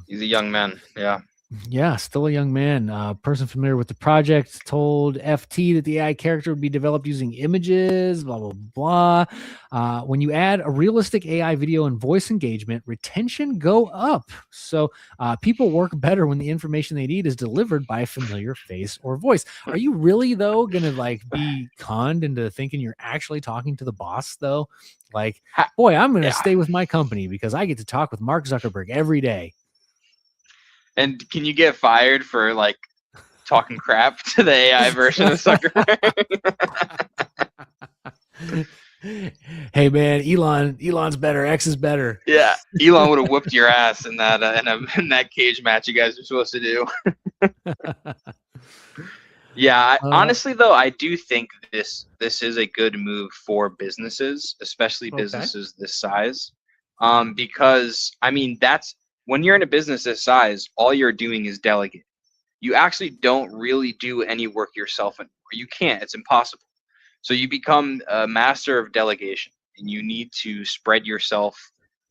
He's a young man. Yeah. Yeah, still a young man. Person familiar with the project told FT that the AI character would be developed using images, blah, blah, blah. When you add a realistic AI video and voice engagement, retention go up. So people work better when the information they need is delivered by a familiar face or voice. Are you really, though, going to be conned into thinking you're actually talking to the boss, though? Boy, I'm going to stay with my company because I get to talk with Mark Zuckerberg every day. And can you get fired for talking crap to the AI version of Zuckerberg? Hey man, Elon's better. X is better. Yeah, Elon would have whooped your ass in that cage match you guys were supposed to do. Yeah, honestly though, I do think this is a good move for businesses, especially businesses this size. Because I mean that's when you're in a business this size, all you're doing is delegate. You actually don't really do any work yourself anymore. You can't, it's impossible. So you become a master of delegation and you need to spread yourself.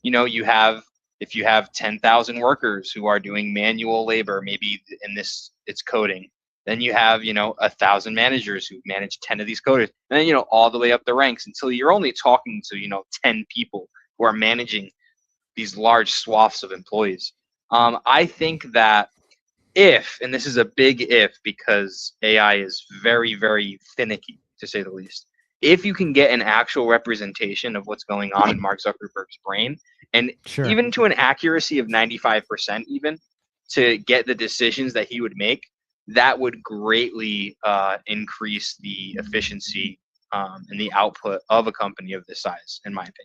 You have if you have 10,000 workers who are doing manual labor, maybe in this it's coding. Then you have, 1,000 managers who manage 10 of these coders. And then, all the way up the ranks until you're only talking to, 10 people who are managing these large swaths of employees. I think that if, and this is a big if because AI is very, very finicky to say the least, if you can get an actual representation of what's going on in Mark Zuckerberg's brain, and even to an accuracy of 95%, even to get the decisions that he would make, that would greatly increase the efficiency and the output of a company of this size, in my opinion.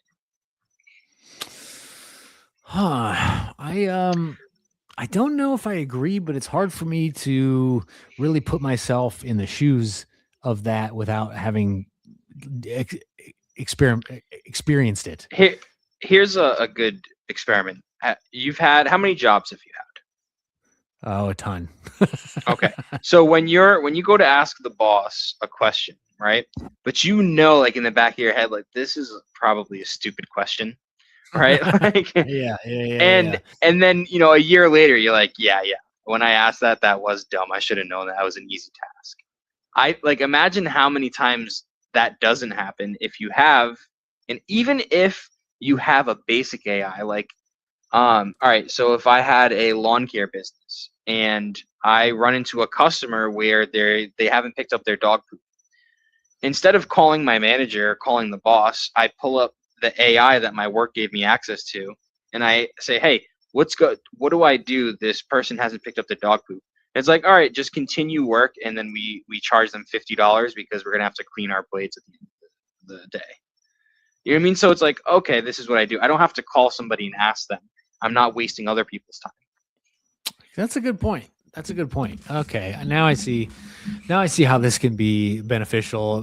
I don't know if I agree, but it's hard for me to really put myself in the shoes of that without having experienced it. Here's a good experiment. You've had, how many jobs have you had? Oh, a ton. Okay. So when you go to ask the boss a question, right? But like in the back of your head, like this is probably a stupid question, right? Like, yeah. And then, a year later, you're like, yeah. When I asked that was dumb. I should have known that was an easy task. I like imagine how many times that doesn't happen if you have, and even if you have a basic AI, like, all right, so if I had a lawn care business and I run into a customer where they haven't picked up their dog poop, instead of calling my manager, calling the boss, I pull up the AI that my work gave me access to, and I say, hey, what do I do? This person hasn't picked up the dog poop. And it's like, all right, just continue work, and then we charge them $50 because we're gonna have to clean our plates at the end of the day. You know what I mean? So it's like, okay, this is what I do. I don't have to call somebody and ask them. I'm not wasting other people's time. That's a good point. Okay, now I see how this can be beneficial.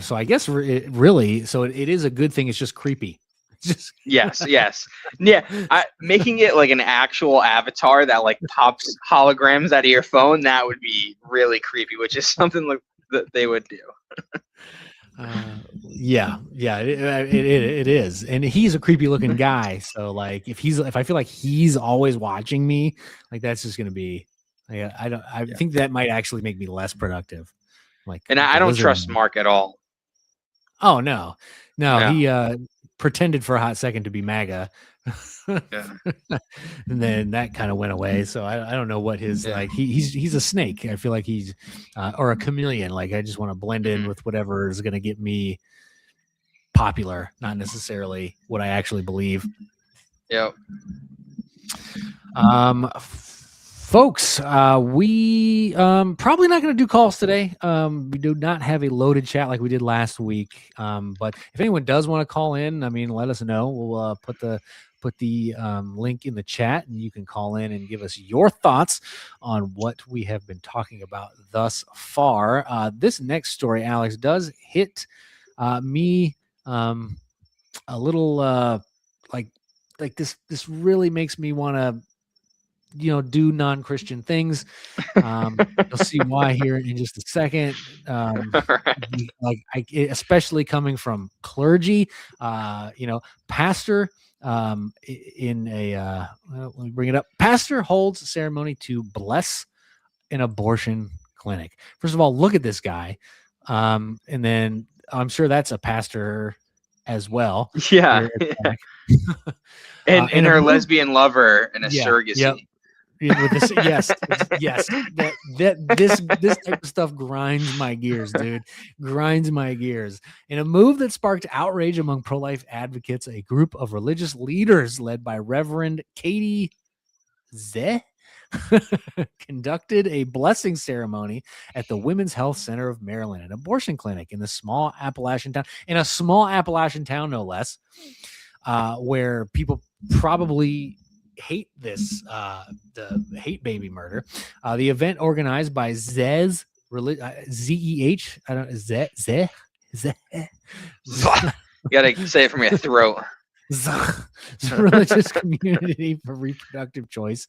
So I guess it is a good thing. It's just creepy. Yes. Yeah. Making it like an actual avatar that like pops holograms out of your phone, that would be really creepy, which is something like that they would do. Yeah, it is, and he's a creepy looking guy. So like, if I feel like he's always watching me, like that's just gonna be. I think that might actually make me less productive. Like, and I don't trust Mark at all. Oh no. He pretended for a hot second to be MAGA. Yeah. And then that kind of went away. So I don't know what his like. He's a snake. I feel like he's or a chameleon. Like I just want to blend in with whatever is going to get me popular, not necessarily what I actually believe. Yep. Folks, we probably not going to do calls today. We do not have a loaded chat like we did last week. But if anyone does want to call in, I mean, let us know. We'll put the link in the chat, and you can call in and give us your thoughts on what we have been talking about thus far. This next story, Alex, does hit me a little like this really makes me want to do non-Christian things. You'll see why here in just a second. Especially coming from clergy, pastor in a let me bring it up. Pastor holds ceremony to bless an abortion clinic. First of all, look at this guy. And then I'm sure that's a pastor as well. Yeah. and her lesbian lover and a surrogacy. Yep. With this, yes. This type of stuff grinds my gears, dude. Grinds my gears. In a move that sparked outrage among pro-life advocates, a group of religious leaders led by Reverend Katie Zeh conducted a blessing ceremony at the Women's Health Center of Maryland, an abortion clinic in a small Appalachian town, no less, where people probably hate this, the hate baby murder. The event, organized by Zez ZEH. I don't Zeh. You gotta say it from your throat. Religious community for reproductive choice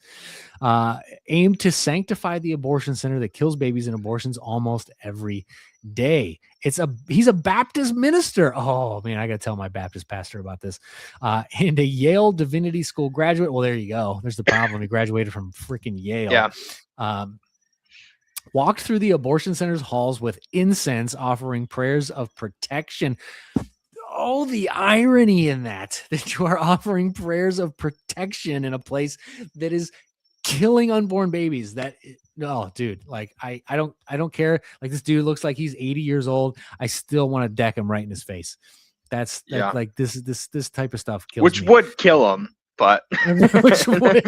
aimed to sanctify the abortion center that kills babies and abortions almost every day. He's a Baptist minister. Oh man, I gotta tell my Baptist pastor about this. And a Yale Divinity School graduate. Well, there you go. There's the problem. He graduated from freaking Yale. Yeah. Walked through the abortion center's halls with incense, offering prayers of protection. Oh, the irony in that you are offering prayers of protection in a place that is killing unborn babies. No, dude, like I don't care. Like this dude looks like he's 80 years old. I still want to deck him right in his face. That's like this type of stuff kills Which me. would kill him, but Which would.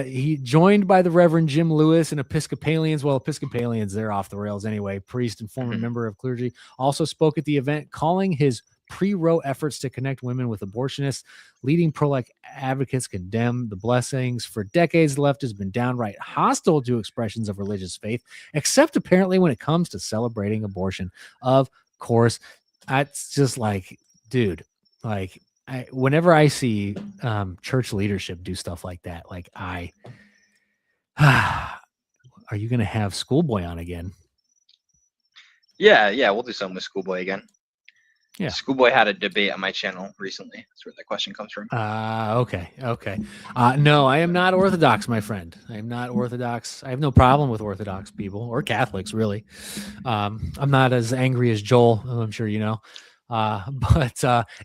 He joined by the Reverend Jim Lewis and Episcopalians. Well, Episcopalians, they're off the rails anyway. Priest and former member of clergy also spoke at the event, calling his pre-Roe efforts to connect women with abortionists. Leading pro-life advocates condemn the blessings. For decades, the left has been downright hostile to expressions of religious faith, except apparently when it comes to celebrating abortion. Of course, it's just like, dude, like whenever I see church leadership do stuff like that, like are you going to have Schoolboy on again? Yeah, we'll do something with Schoolboy again. Yeah. Schoolboy had a debate on my channel recently. That's where that question comes from. Okay. No, I am not Orthodox, my friend. I am not Orthodox. I have no problem with Orthodox people or Catholics, really. I'm not as angry as Joel, I'm sure you know. But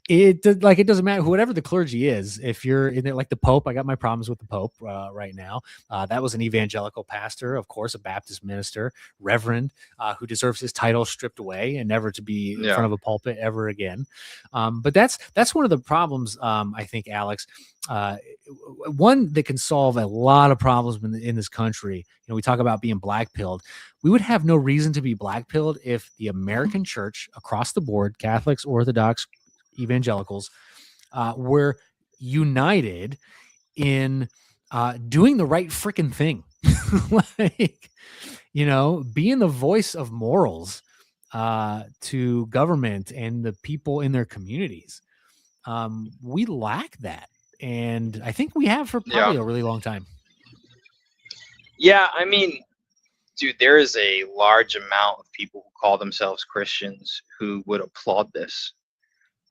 it doesn't matter whatever the clergy is. If you're in there, like the Pope, I got my problems with the Pope right now. That was an evangelical pastor, of course, a Baptist minister, reverend, who deserves his title stripped away and never to be in front of a pulpit ever again. But that's one of the problems, I think, Alex. One that can solve a lot of problems in this country. You know, we talk about being black-pilled. We would have no reason to be black-pilled if the American church across the board, Catholics, Orthodox, evangelicals, were united in doing the right freaking thing. Like, you know, being the voice of morals to government and the people in their communities. We lack that. And I think we have for probably a really long time. Yeah, I mean, dude, there is a large amount of people who call themselves Christians who would applaud this.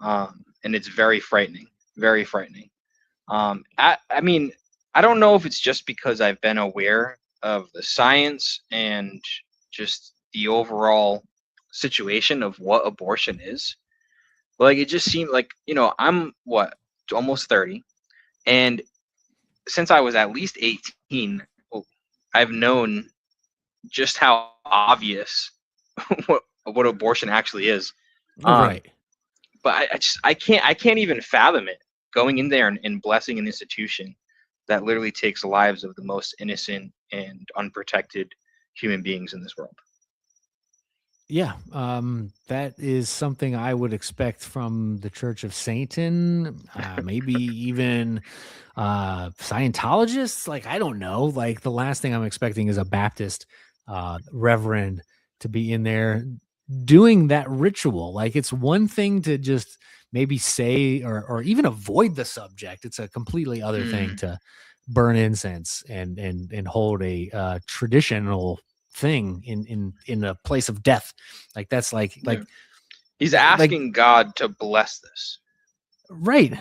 And it's very frightening, very frightening. I mean, I don't know if it's just because I've been aware of the science and just the overall situation of what abortion is. Like, it just seemed like, you know, I'm almost 30. And since I was at least 18, I've known just how obvious what abortion actually is. Right. But I can't even fathom it, going in there and blessing an institution that literally takes the lives of the most innocent and unprotected human beings in this world. Yeah, that is something I would expect from the Church of Satan, maybe even Scientologists. Like, I don't know. Like, the last thing I'm expecting is a Baptist reverend to be in there doing that ritual. Like, it's one thing to just maybe say or even avoid the subject. It's a completely other thing to burn incense and hold a traditional thing in a place of death. Like, that's like he's asking God to bless this, right?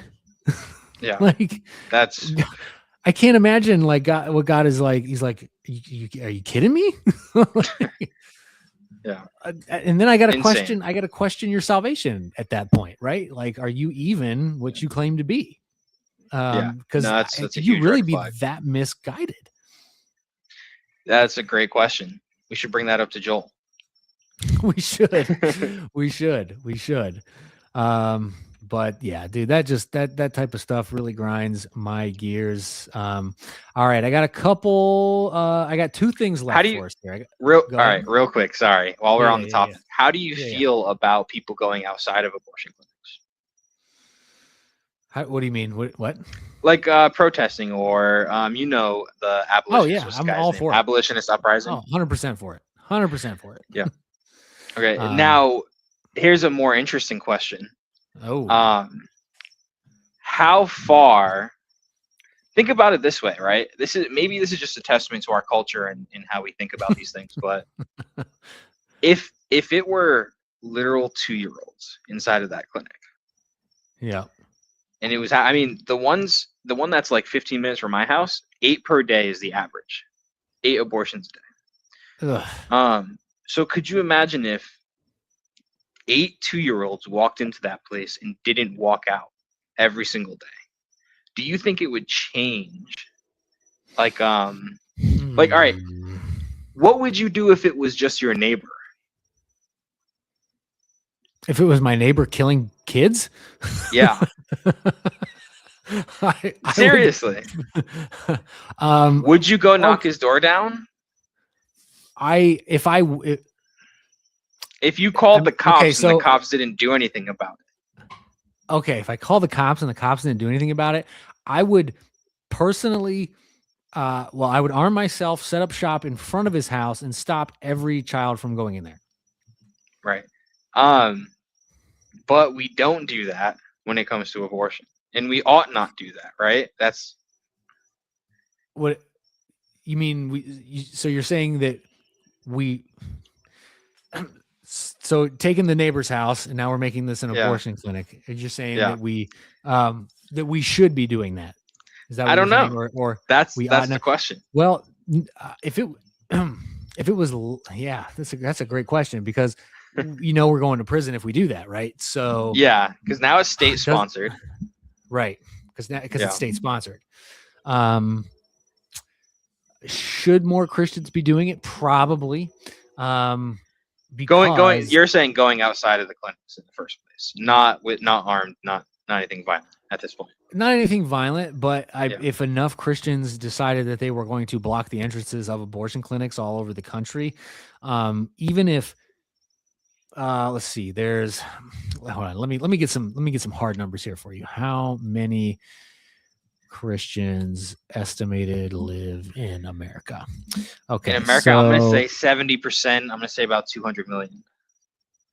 Yeah. Like, that's, I can't imagine like God, what God is like. He's like, are you kidding me? yeah. And then I got to question your salvation at that point, right? Like, are you even what you claim to be? Because that's you really be that misguided? That's a great question. We should bring that up to Joel. We should. we should. But yeah, dude, that type of stuff really grinds my gears. All right, I got a couple. I got two things left for us here. All right, real quick. Sorry, while we're on the topic, how do you Yeah, feel about people going outside of abortion clinics? What do you mean? What? Like protesting or the abolitionist. Oh, yeah, what's the I'm guy's all name? for it. Abolitionist uprising. Oh, 100% for it. 100% for it. Yeah. Okay. Um, Now here's a more interesting question. Oh, How far? Think about it this way, right? This is just a testament to our culture and how we think about these things. But if it were literal 2-year-olds inside of that clinic, yeah. and it was, I mean, the one that's like 15 minutes from my house, 8 per day is the average, 8 abortions a day. Ugh. So could you imagine if 8 2-year-olds walked into that place and didn't walk out every single day? Do you think it would change? Like, all right, what would you do if it was just your neighbor? If it was my neighbor killing kids? Yeah. I Seriously. Would you go knock his door down? If you called the cops so, and the cops didn't do anything about it. Okay, if I called the cops and the cops didn't do anything about it, I would personally, I would arm myself, set up shop in front of his house, and stop every child from going in there. Right. But we don't do that when it comes to abortion, and we ought not do that, right? That's what you mean. So you're saying that we. So taking the neighbor's house and now we're making this an abortion clinic. You're saying that we should be doing that. Is that what I don't know. Or that's the question. Well, if it was, that's a great question, because we're going to prison if we do that, right? So because now it's state sponsored, right? Because it's state sponsored. Should more Christians be doing it? Probably. Going. You're saying going outside of the clinics in the first place, not armed, not anything violent at this point. Not anything violent, but if enough Christians decided that they were going to block the entrances of abortion clinics all over the country, even if, let's see, hold on, let me get some hard numbers here for you. How many Christians estimated live in America? Okay, in America, I'm going to say 70%. I'm going to say about 200 million.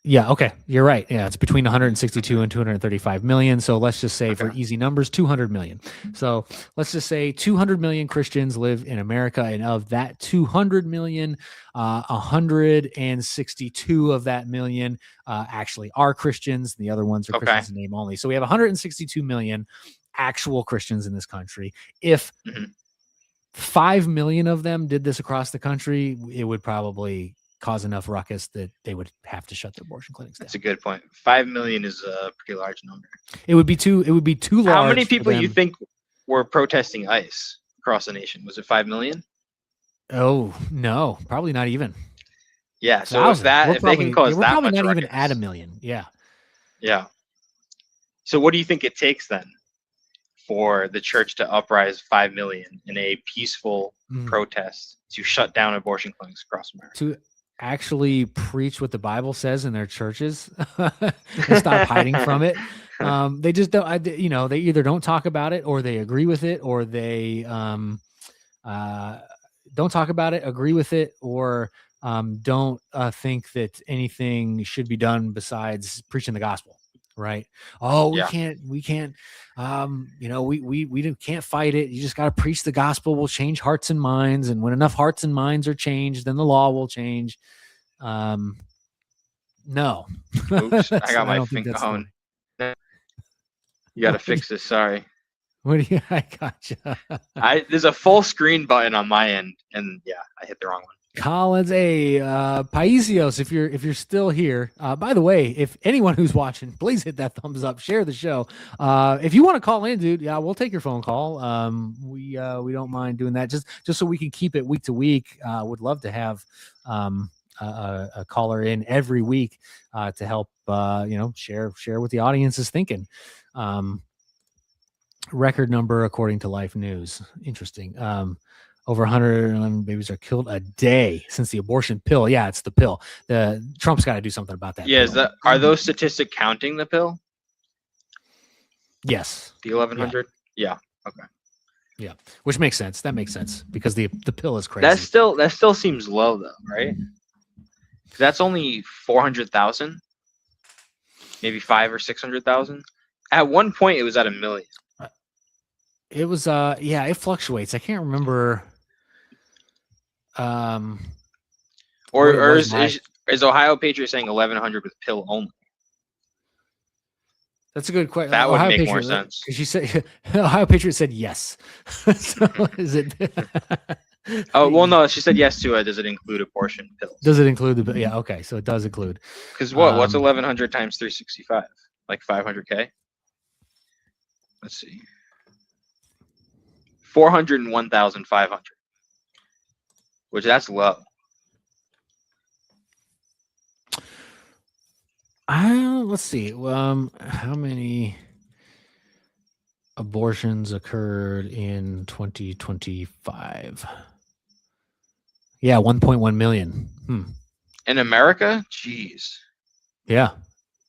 Yeah, okay, you're right. Yeah, it's between 162 and 235 million. So let's just say, for easy numbers, 200 million. So let's just say 200 million Christians live in America, and of that 200 million, 162 of that million actually are Christians. The other ones are Christians in name only. So we have 162 million actual Christians in this country. If 5 million of them did this across the country, it would probably cause enough ruckus that they would have to shut their abortion clinics down. That's a good point. 5 million is a pretty large number. It would be too large. How many people you think were protesting ICE across the nation? Was it 5 million? Oh no, probably not even. Yeah, so if they can cause that probably much not ruckus, even at 1 million. Yeah. Yeah. So what do you think it takes then for the church to uprise 5 million in a peaceful protest to shut down abortion clinics across America? To actually preach what the Bible says in their churches and stop hiding from it. They just don't, they either don't talk about it, or they agree with it, or they don't talk about it, agree with it, or don't think that anything should be done besides preaching the gospel. Right. Oh, we can't, we can't fight it. You just got to preach the gospel. Will change hearts and minds. And when enough hearts and minds are changed, then the law will change. No. Oops, I got my finger on. You got to fix this. Sorry. What do you, I gotcha. There's a full screen button on my end, and I hit the wrong one. Collins, Paisios, if you're still here, by the way, if anyone who's watching, please hit that thumbs up, share the show. If you want to call in, dude, we'll take your phone call. We don't mind doing that, just so we can keep it week to week. Would love to have a caller in every week to help share what the audience is thinking. Record number according to Life News. Interesting. Over 111 babies are killed a day since the abortion pill. Yeah, it's the pill. Trump's got to do something about that. Yeah, are those statistics counting the pill? Yes. The 1100. Yeah. Okay. Yeah. Which makes sense. That makes sense because the pill is crazy. That still seems low though, right? 'Cause that's only 400,000, maybe 5 or 600,000. At one point, it was at $1 million. It was yeah, it fluctuates. I can't remember. What it Or was like. is Ohio Patriot saying 1100 with pill only? That's a good question. That would Ohio make Patriot, more sense. She said Ohio Patriot said yes. So is it? Oh well, no, she said yes to it. Does it include a portion pills? Does it include the? Yeah, okay, so it does include. Because what's 1100 times 365? Like 500K. Let's see. 401,500. Which that's low. Let's see. How many abortions occurred in 2025? Yeah, 1.1 million. In America? Jeez. Yeah,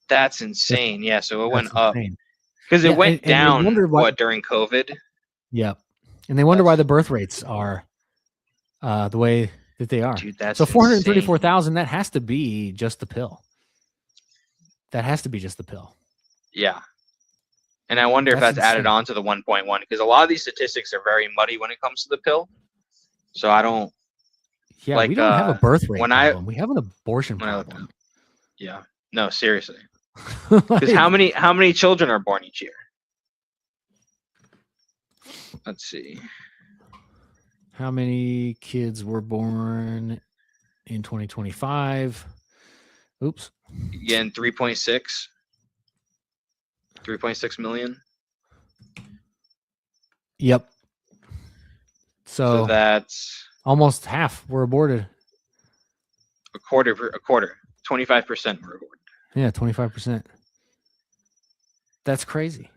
That's insane. Yeah, so it went that's up. insane. Because it Yeah, went and they down wondered why- during COVID? Yeah, and they wonder why the birth rates are the way that they are. Dude, that's So 434,000. That has to be just the pill. That has to be just the pill. Yeah. And I wonder if That's that's added insane. on to the 1.1 because a lot of these statistics are very muddy when it comes to the pill. So I don't. Yeah, Like, we don't have a birth rate when problem. We have an abortion when I looked problem. Yeah. No, seriously. Like, Because how many children are born each year? Let's see. how many kids were born in 2025? Oops. Again, 3.6 million. Yep. So So that's almost half were aborted. a quarter. 25% were aborted. Yeah, 25%. That's crazy.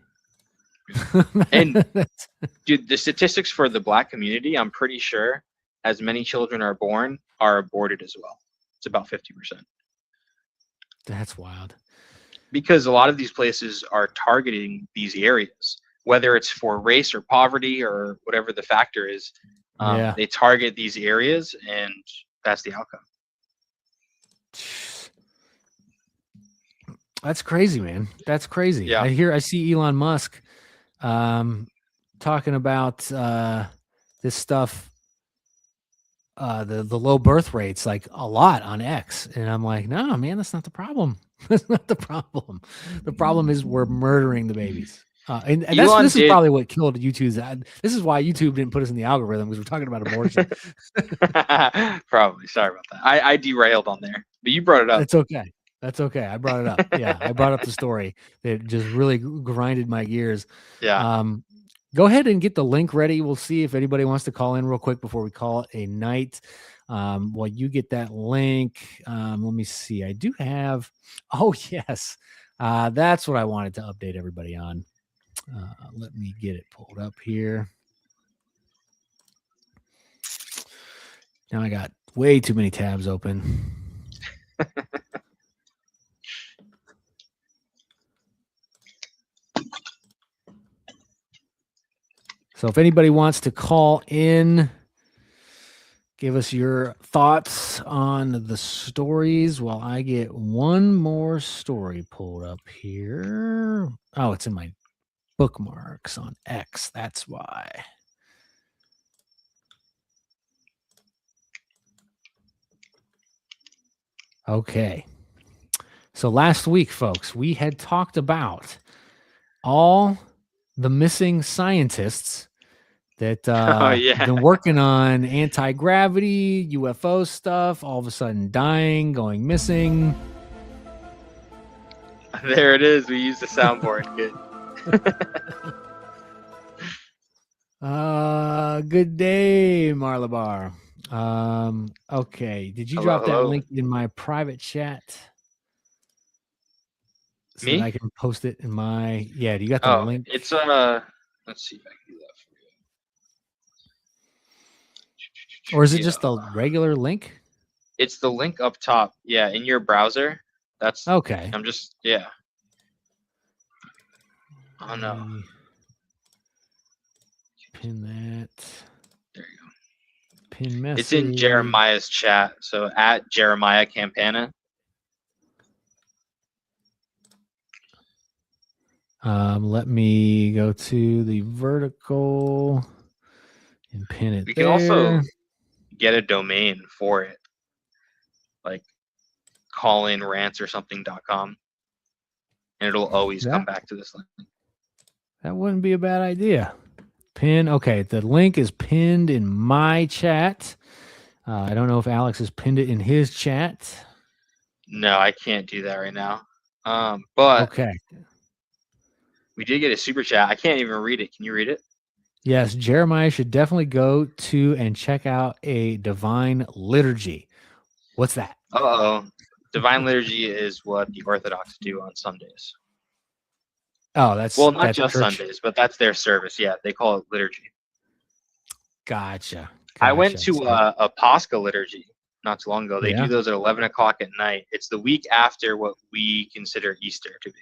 And That's- dude, the statistics for the Black community, I'm pretty sure as many children are born are aborted as well. It's about 50%. that's wild. Because a lot of these places are targeting these areas, whether it's for race or poverty or whatever the factor is. Yeah. They target these areas, and that's the outcome. That's crazy, man. That's crazy. Yeah. I see Elon Musk talking about this stuff, the low birth rates, like a lot on X. And I'm like, no, man, that's not the problem. That's not the problem. The problem is we're murdering the babies. And this is probably what killed YouTube's. This is why YouTube didn't put us in the algorithm, because we're talking about abortion. Probably. Sorry about that. I derailed on there, but you brought it up. It's okay. That's okay. I brought it up. Yeah, I brought up the story that just really grinded my gears. Yeah. Go ahead and get the link ready. We'll see if anybody wants to call in real quick before we call it a night. While you get that link, let me see. I do have. Oh yes, that's what I wanted to update everybody on. Let me get it pulled up here. Now I got way too many tabs open. So if anybody wants to call in, give us your thoughts on the stories while I get one more story pulled up here. Oh, it's in my bookmarks on X. That's why. Okay. So last week, folks, we had talked about all the missing scientists that been working on anti-gravity, UFO stuff, all of a sudden dying, going missing. There it is. We used the soundboard. Good. Good day, Marlabar. Okay. Did you drop that link in my private chat? So Me? that I can post it in my. Yeah, do you got the link? It's let's see if I can do that for you. Or is it just the regular link? It's the link up top. Yeah, in your browser. That's okay. I'm just Oh no. Pin that. There you go. Pin message. It's in Jeremiah's chat. So at Jeremiah Campana. Let me go to the vertical and pin it We there. can also get a domain for it, like callinrants or something.com, and it'll always come back to this link. That wouldn't be a bad idea. Pin. Okay, the link is pinned in my chat. I don't know if Alex has pinned it in his chat. No, I can't do that right now. But okay. We did get a super chat. I can't even read it. Can you read it? Yes, Jeremiah should definitely go to and check out a divine liturgy. What's that? Uh-oh. Divine liturgy is what the Orthodox do on Sundays. Oh, that's well, not that's just church. Sundays, but that's their service. Yeah, they call it liturgy. Gotcha. I went to a Pascha liturgy not too long ago. They Yeah. do those at 11 o'clock at night. It's the week after what we consider Easter to be.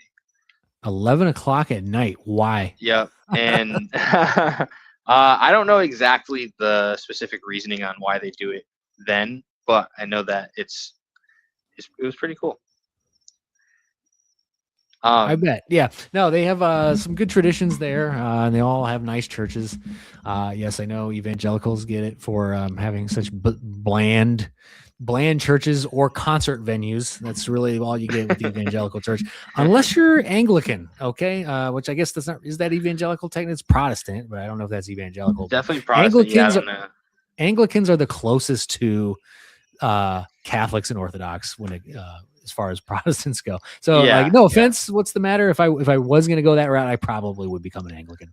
11 o'clock at night. Why? Yep. And I don't know exactly the specific reasoning on why they do it then, but I know that it was pretty cool. I bet. Yeah. No, they have some good traditions there. And they all have nice churches. Yes, I know evangelicals get it for having such bland churches or concert venues. That's really all you get with the evangelical church, unless you're Anglican. Okay. Which I guess that's not, is that evangelical? Technically it's Protestant, but I don't know if that's evangelical. Definitely Protestant. Anglicans are the closest to Catholics and Orthodox when it, as far as Protestants go. So like, no offense. What's the matter? If I was going to go that route, I probably would become an Anglican.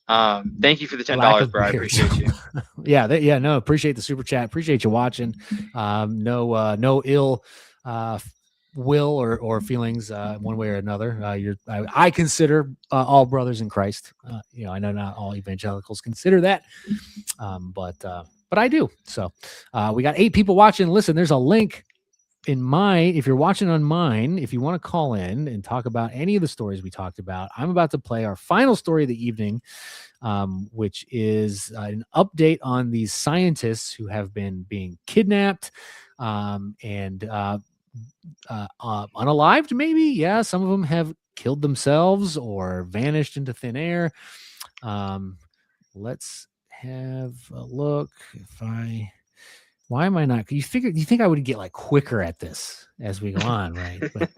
Thank you for the $10, bro. I appreciate you. No, appreciate the super chat. Appreciate you watching. No ill will or feelings one way or another. I consider all brothers in Christ. I know not all evangelicals consider that, but I do. So we got 8 people watching. Listen, there's a link if you're watching on mine, if you want to call in and talk about any of the stories we talked about, I'm about to play our final story of the evening, which is an update on these scientists who have been being kidnapped and unalived, maybe. Yeah, some of them have killed themselves or vanished into thin air. Let's have a look. Why am I not? You think I would get like quicker at this as we go on, right? But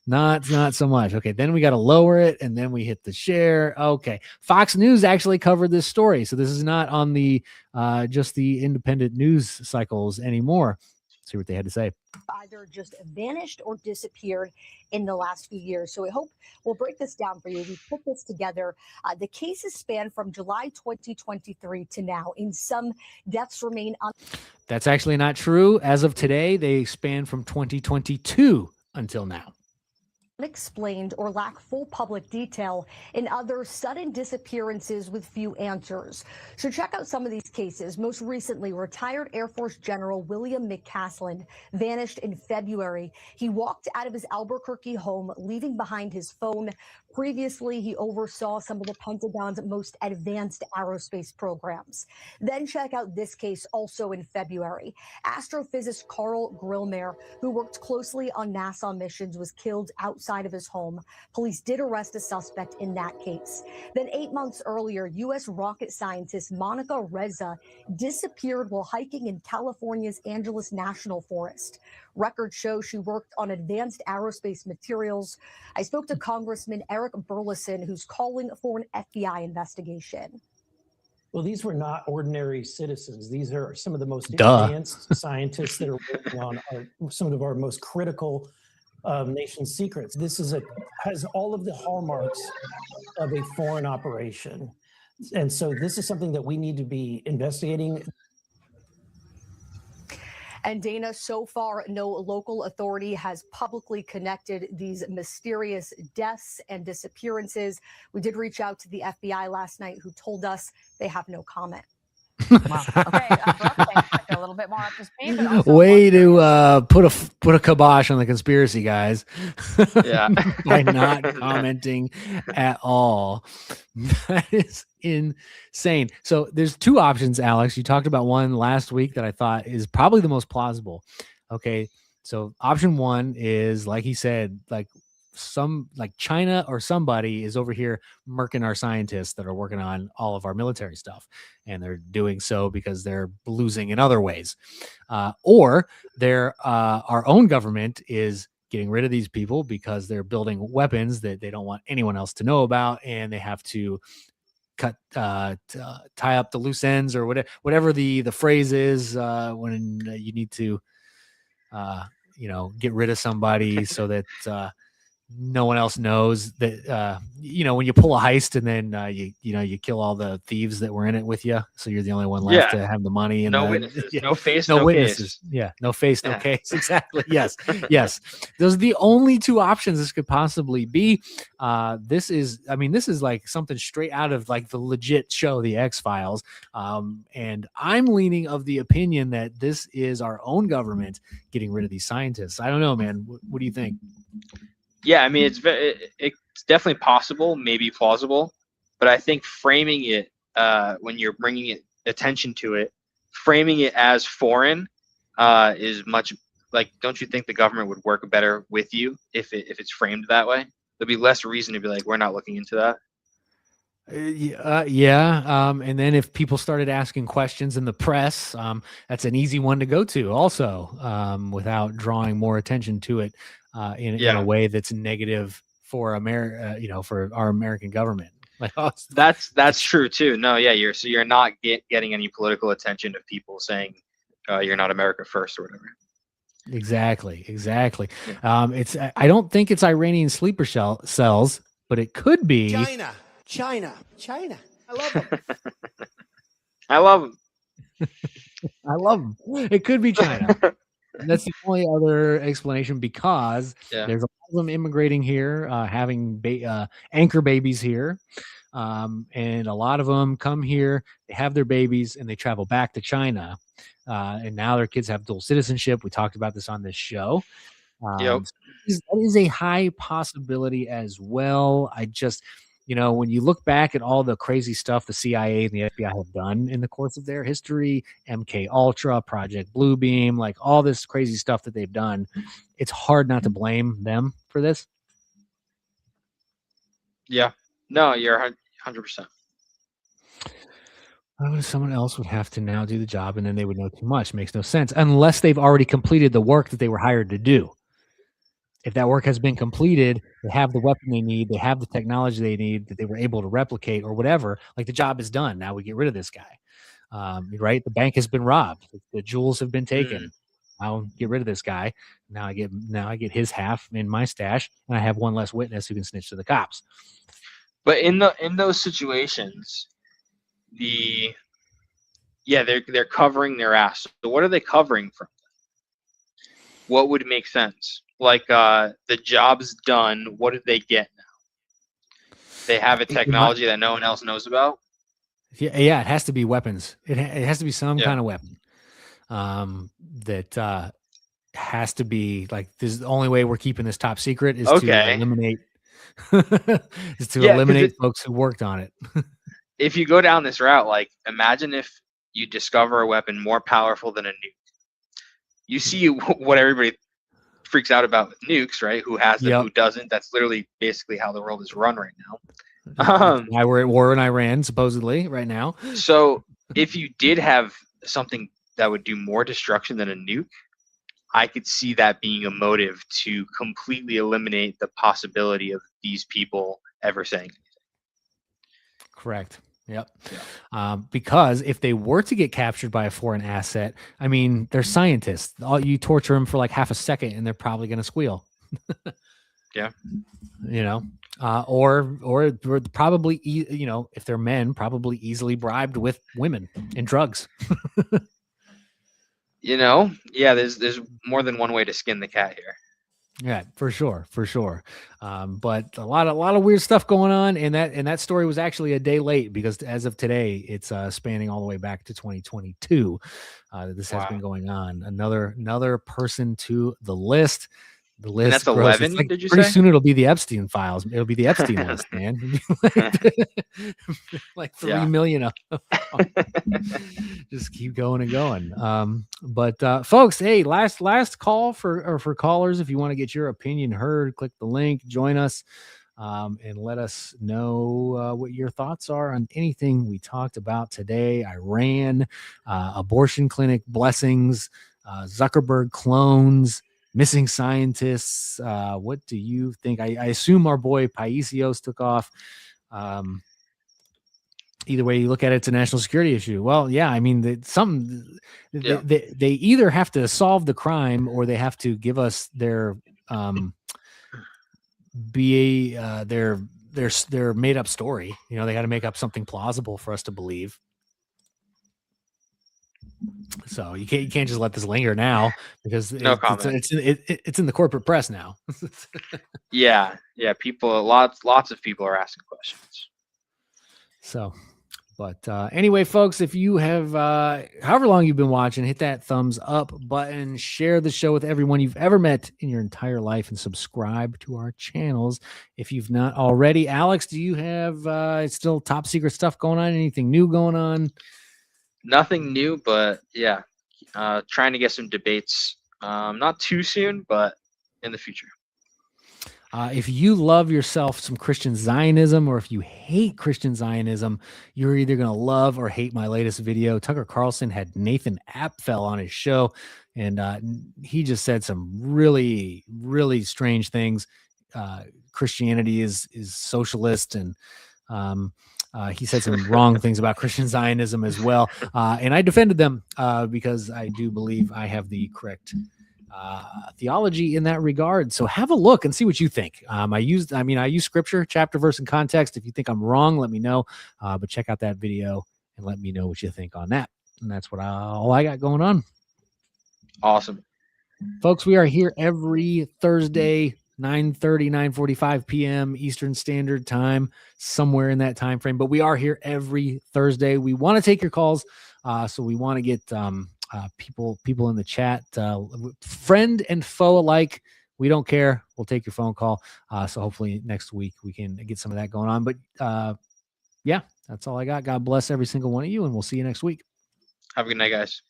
not so much. Okay, then we got to lower it, and then we hit the share. Okay, Fox News actually covered this story, so this is not on the just the independent news cycles anymore. Let's see what they had to say. Either just vanished or disappeared in the last few years. So we hope we'll break this down for you. We put this together. The cases span from July 2023 to now. In some, deaths remain That's actually not true. As of today, they span from 2022 until now. Unexplained or lack full public detail. In others, sudden disappearances with few answers. So check out some of these cases. Most recently, retired Air Force General William McCaslin vanished in February. He walked out of his Albuquerque home, leaving behind his phone. Previously, he oversaw some of the Pentagon's most advanced aerospace programs. Then check out this case also in February. Astrophysicist Carl Grillmere, who worked closely on NASA missions, was killed outside of his home. Police did arrest a suspect in that case. Then 8 months earlier, U.S. rocket scientist Monica Reza disappeared while hiking in California's Angeles National Forest. Records show she worked on advanced aerospace materials. I spoke to Congressman Eric Burleson, who's calling for an FBI investigation. Well, these were not ordinary citizens. These are some of the most advanced scientists that are working on some of our most critical nation secrets. This has all of the hallmarks of a foreign operation. And so this is something that we need to be investigating. And Dana, so far, no local authority has publicly connected these mysterious deaths and disappearances. We did reach out to the FBI last night, who told us they have no comment. Wow. Okay, for updates, a little little bit more up to speed. But also Way to put a kibosh on the conspiracy, guys. Yeah. By not commenting at all. That is insane. So there's two options, Alex. You talked about one last week that I thought is probably the most plausible. Okay. So option one is, like he said, like China or somebody is over here murking our scientists that are working on all of our military stuff, and they're doing so because they're losing in other ways, or our own government is getting rid of these people because they're building weapons that they don't want anyone else to know about, and they have to tie up the loose ends, or whatever the phrase is when you need to get rid of somebody so that no one else knows that, when you pull a heist and then you kill all the thieves that were in it with you, so you're the only one left to have the money, and no witnesses, no face, no witnesses. case. Yeah, no face, no case. Exactly. Yes. Those are the only two options this could possibly be. This is like something straight out of like the legit show, The X-Files. And I'm leaning of the opinion that this is our own government getting rid of these scientists. I don't know, man. What do you think? Yeah, I mean, it's definitely possible, maybe plausible, but I think framing it when you're bringing attention to it, framing it as foreign is much like. Don't you think the government would work better with you if it's framed that way? There'd be less reason to be like, we're not looking into that. And then if people started asking questions in the press, that's an easy one to go to also, without drawing more attention to it in a way that's negative for for our American government. Like, that's true too. No, yeah, you're not getting any political attention of people saying you're not America first or whatever. Exactly. Yeah. I don't think it's Iranian sleeper cells, but it could be China. I love them. I love them. I love them. It could be China. That's the only other explanation, because there's a lot of them immigrating here, having anchor babies here. And a lot of them come here, they have their babies, and they travel back to China. And now their kids have dual citizenship. We talked about this on this show. That is a high possibility as well. I just, when you look back at all the crazy stuff the CIA and the FBI have done in the course of their history, MK Ultra, Project Bluebeam, like all this crazy stuff that they've done, it's hard not to blame them for this. Yeah. No, you're 100%. Someone else would have to now do the job, and then they would know too much. Makes no sense unless they've already completed the work that they were hired to do. If that work has been completed, they have the weapon they need, they have the technology they need that they were able to replicate or whatever, like the job is done. Now we get rid of this guy. Right? The bank has been robbed. The jewels have been taken. I'll get rid of this guy. Now I get his half in my stash, and I have one less witness who can snitch to the cops. But in those situations, they're covering their ass. So what are they covering from? What would make sense? Like the job's done. What did they get now? They have a technology that no one else knows about. Yeah, it has to be weapons. It has to be some kind of weapon. That has to be like, this is the only way we're keeping this top secret is to eliminate folks who worked on it. If you go down this route, like imagine if you discover a weapon more powerful than a nuke. You see what everybody freaks out about with nukes, right? Who has them, who doesn't? That's literally basically how the world is run right now. Why we're at war in Iran, supposedly, right now. So if you did have something that would do more destruction than a nuke, I could see that being a motive to completely eliminate the possibility of these people ever saying anything. Correct. Yep. Because if they were to get captured by a foreign asset, I mean, they're scientists. You torture them for like half a second, and they're probably going to squeal. Yeah. Or probably, if they're men, probably easily bribed with women and drugs. Yeah, there's more than one way to skin the cat here. Yeah, for sure, for sure. But a lot of weird stuff going on, and that story was actually a day late because as of today, it's spanning all the way back to 2022. That this has Wow. been going on. Another person to the list. The And list that's grows. It's 11, like did you pretty say? soon it'll be the Epstein files. It'll be the Epstein list, man. Like 3 Yeah. million of just keep going and going. But folks, hey, last call for callers. If you want to get your opinion heard, click the link, join us, and let us know what your thoughts are on anything we talked about today. Iran, abortion clinic blessings, Zuckerberg clones, missing scientists. What do you think? I assume our boy Paisios took off. Either way you look at it, it's a national security issue. Well, yeah, I mean, they either have to solve the crime or they have to give us their their made up story. You know, they got to make up something plausible for us to believe. So you can't just let this linger now because No comment. it's in the corporate press now. Yeah. People, lots of people are asking questions. So, but anyway, folks, if you have however long you've been watching, hit that thumbs up button, share the show with everyone you've ever met in your entire life, and subscribe to our channels if you've not already. Alex, do you have still top secret stuff going on? Anything new going on? Nothing new, but yeah, trying to get some debates. Not too soon, but in the future. If you love yourself some Christian Zionism, or if you hate Christian Zionism, you're either going to love or hate my latest video. Tucker Carlson had Nathan Apfel on his show, and he just said some really, really strange things. Christianity is socialist, and he said some wrong things about Christian Zionism as well. And I defended them because I do believe I have the correct theology in that regard. So have a look and see what you think. I use scripture, chapter, verse, and context. If you think I'm wrong, let me know. But check out that video and let me know what you think on that. And that's all I got going on. Awesome. Folks, we are here every Thursday, 9:30, 9:45 p.m. Eastern Standard Time, somewhere in that time frame. But we are here every Thursday. We want to take your calls. So we want to get people in the chat, friend and foe alike. We don't care. We'll take your phone call. So hopefully next week we can get some of that going on. But yeah, that's all I got. God bless every single one of you, and we'll see you next week. Have a good night, guys.